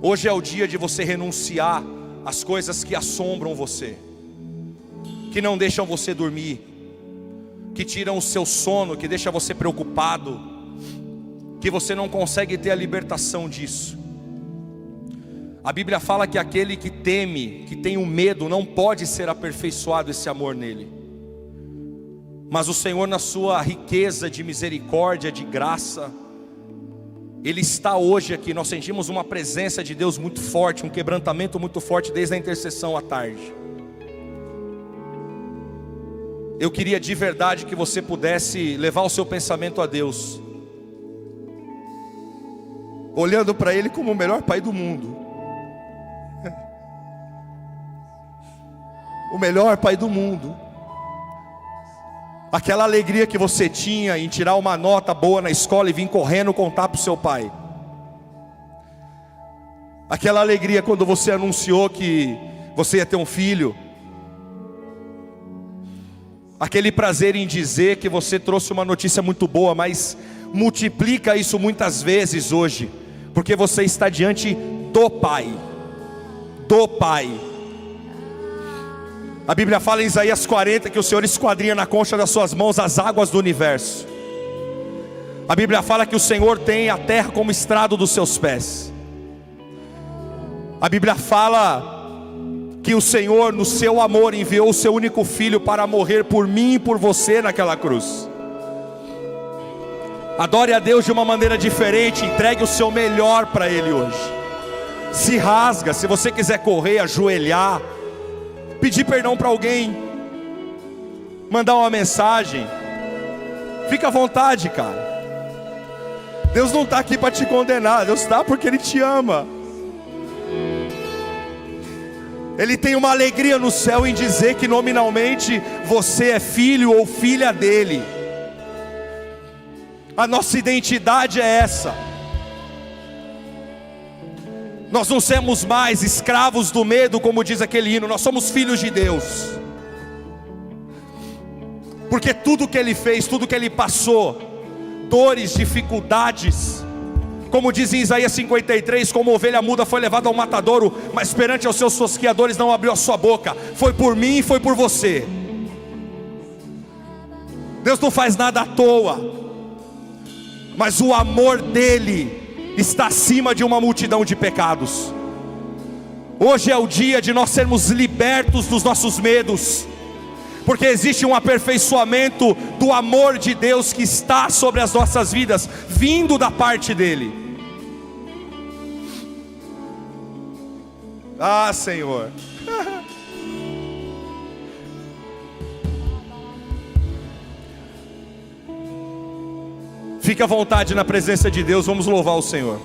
Hoje é o dia de você renunciar às coisas que assombram você, que não deixam você dormir, que tiram o seu sono, que deixam você preocupado, que você não consegue ter a libertação disso. A Bíblia fala que aquele que teme, que tem um medo, não pode ser aperfeiçoado esse amor nele. Mas o Senhor, na sua riqueza de misericórdia, de graça, Ele está hoje aqui. Nós sentimos uma presença de Deus muito forte, um quebrantamento muito forte desde a intercessão à tarde. Eu queria de verdade que você pudesse levar o seu pensamento a Deus, olhando para Ele como o melhor Pai do mundo. O melhor Pai do mundo. Aquela alegria que você tinha em tirar uma nota boa na escola e vir correndo contar para o seu pai. Aquela alegria quando você anunciou que você ia ter um filho. Aquele prazer em dizer que você trouxe uma notícia muito boa, mas multiplica isso muitas vezes hoje, porque você está diante do Pai. Do Pai. A Bíblia fala em Isaías 40 que o Senhor esquadrinha na concha das suas mãos as águas do universo. A Bíblia fala que o Senhor tem a terra como estrado dos seus pés. A Bíblia fala que o Senhor, no seu amor, enviou o seu único filho para morrer por mim e por você naquela cruz. Adore a Deus de uma maneira diferente, entregue o seu melhor para Ele hoje. Se rasga, se você quiser correr, ajoelhar, pedir perdão para alguém, mandar uma mensagem, fica à vontade, cara. Deus não está aqui para te condenar, Deus está porque Ele te ama. Ele tem uma alegria no céu em dizer que nominalmente você é filho ou filha dele. A nossa identidade é essa. Nós não somos mais escravos do medo, como diz aquele hino. Nós somos filhos de Deus. Porque tudo que Ele fez, tudo que Ele passou, dores, dificuldades, como diz em Isaías 53, como ovelha muda foi levada ao matadouro, mas perante aos seus tosquiadores não abriu a sua boca. Foi por mim e foi por você. Deus não faz nada à toa, mas o amor dEle está acima de uma multidão de pecados. Hoje é o dia de nós sermos libertos dos nossos medos, porque existe um aperfeiçoamento do amor de Deus que está sobre as nossas vidas, vindo da parte dEle. Ah, Senhor. Fique à vontade na presença de Deus, vamos louvar o Senhor.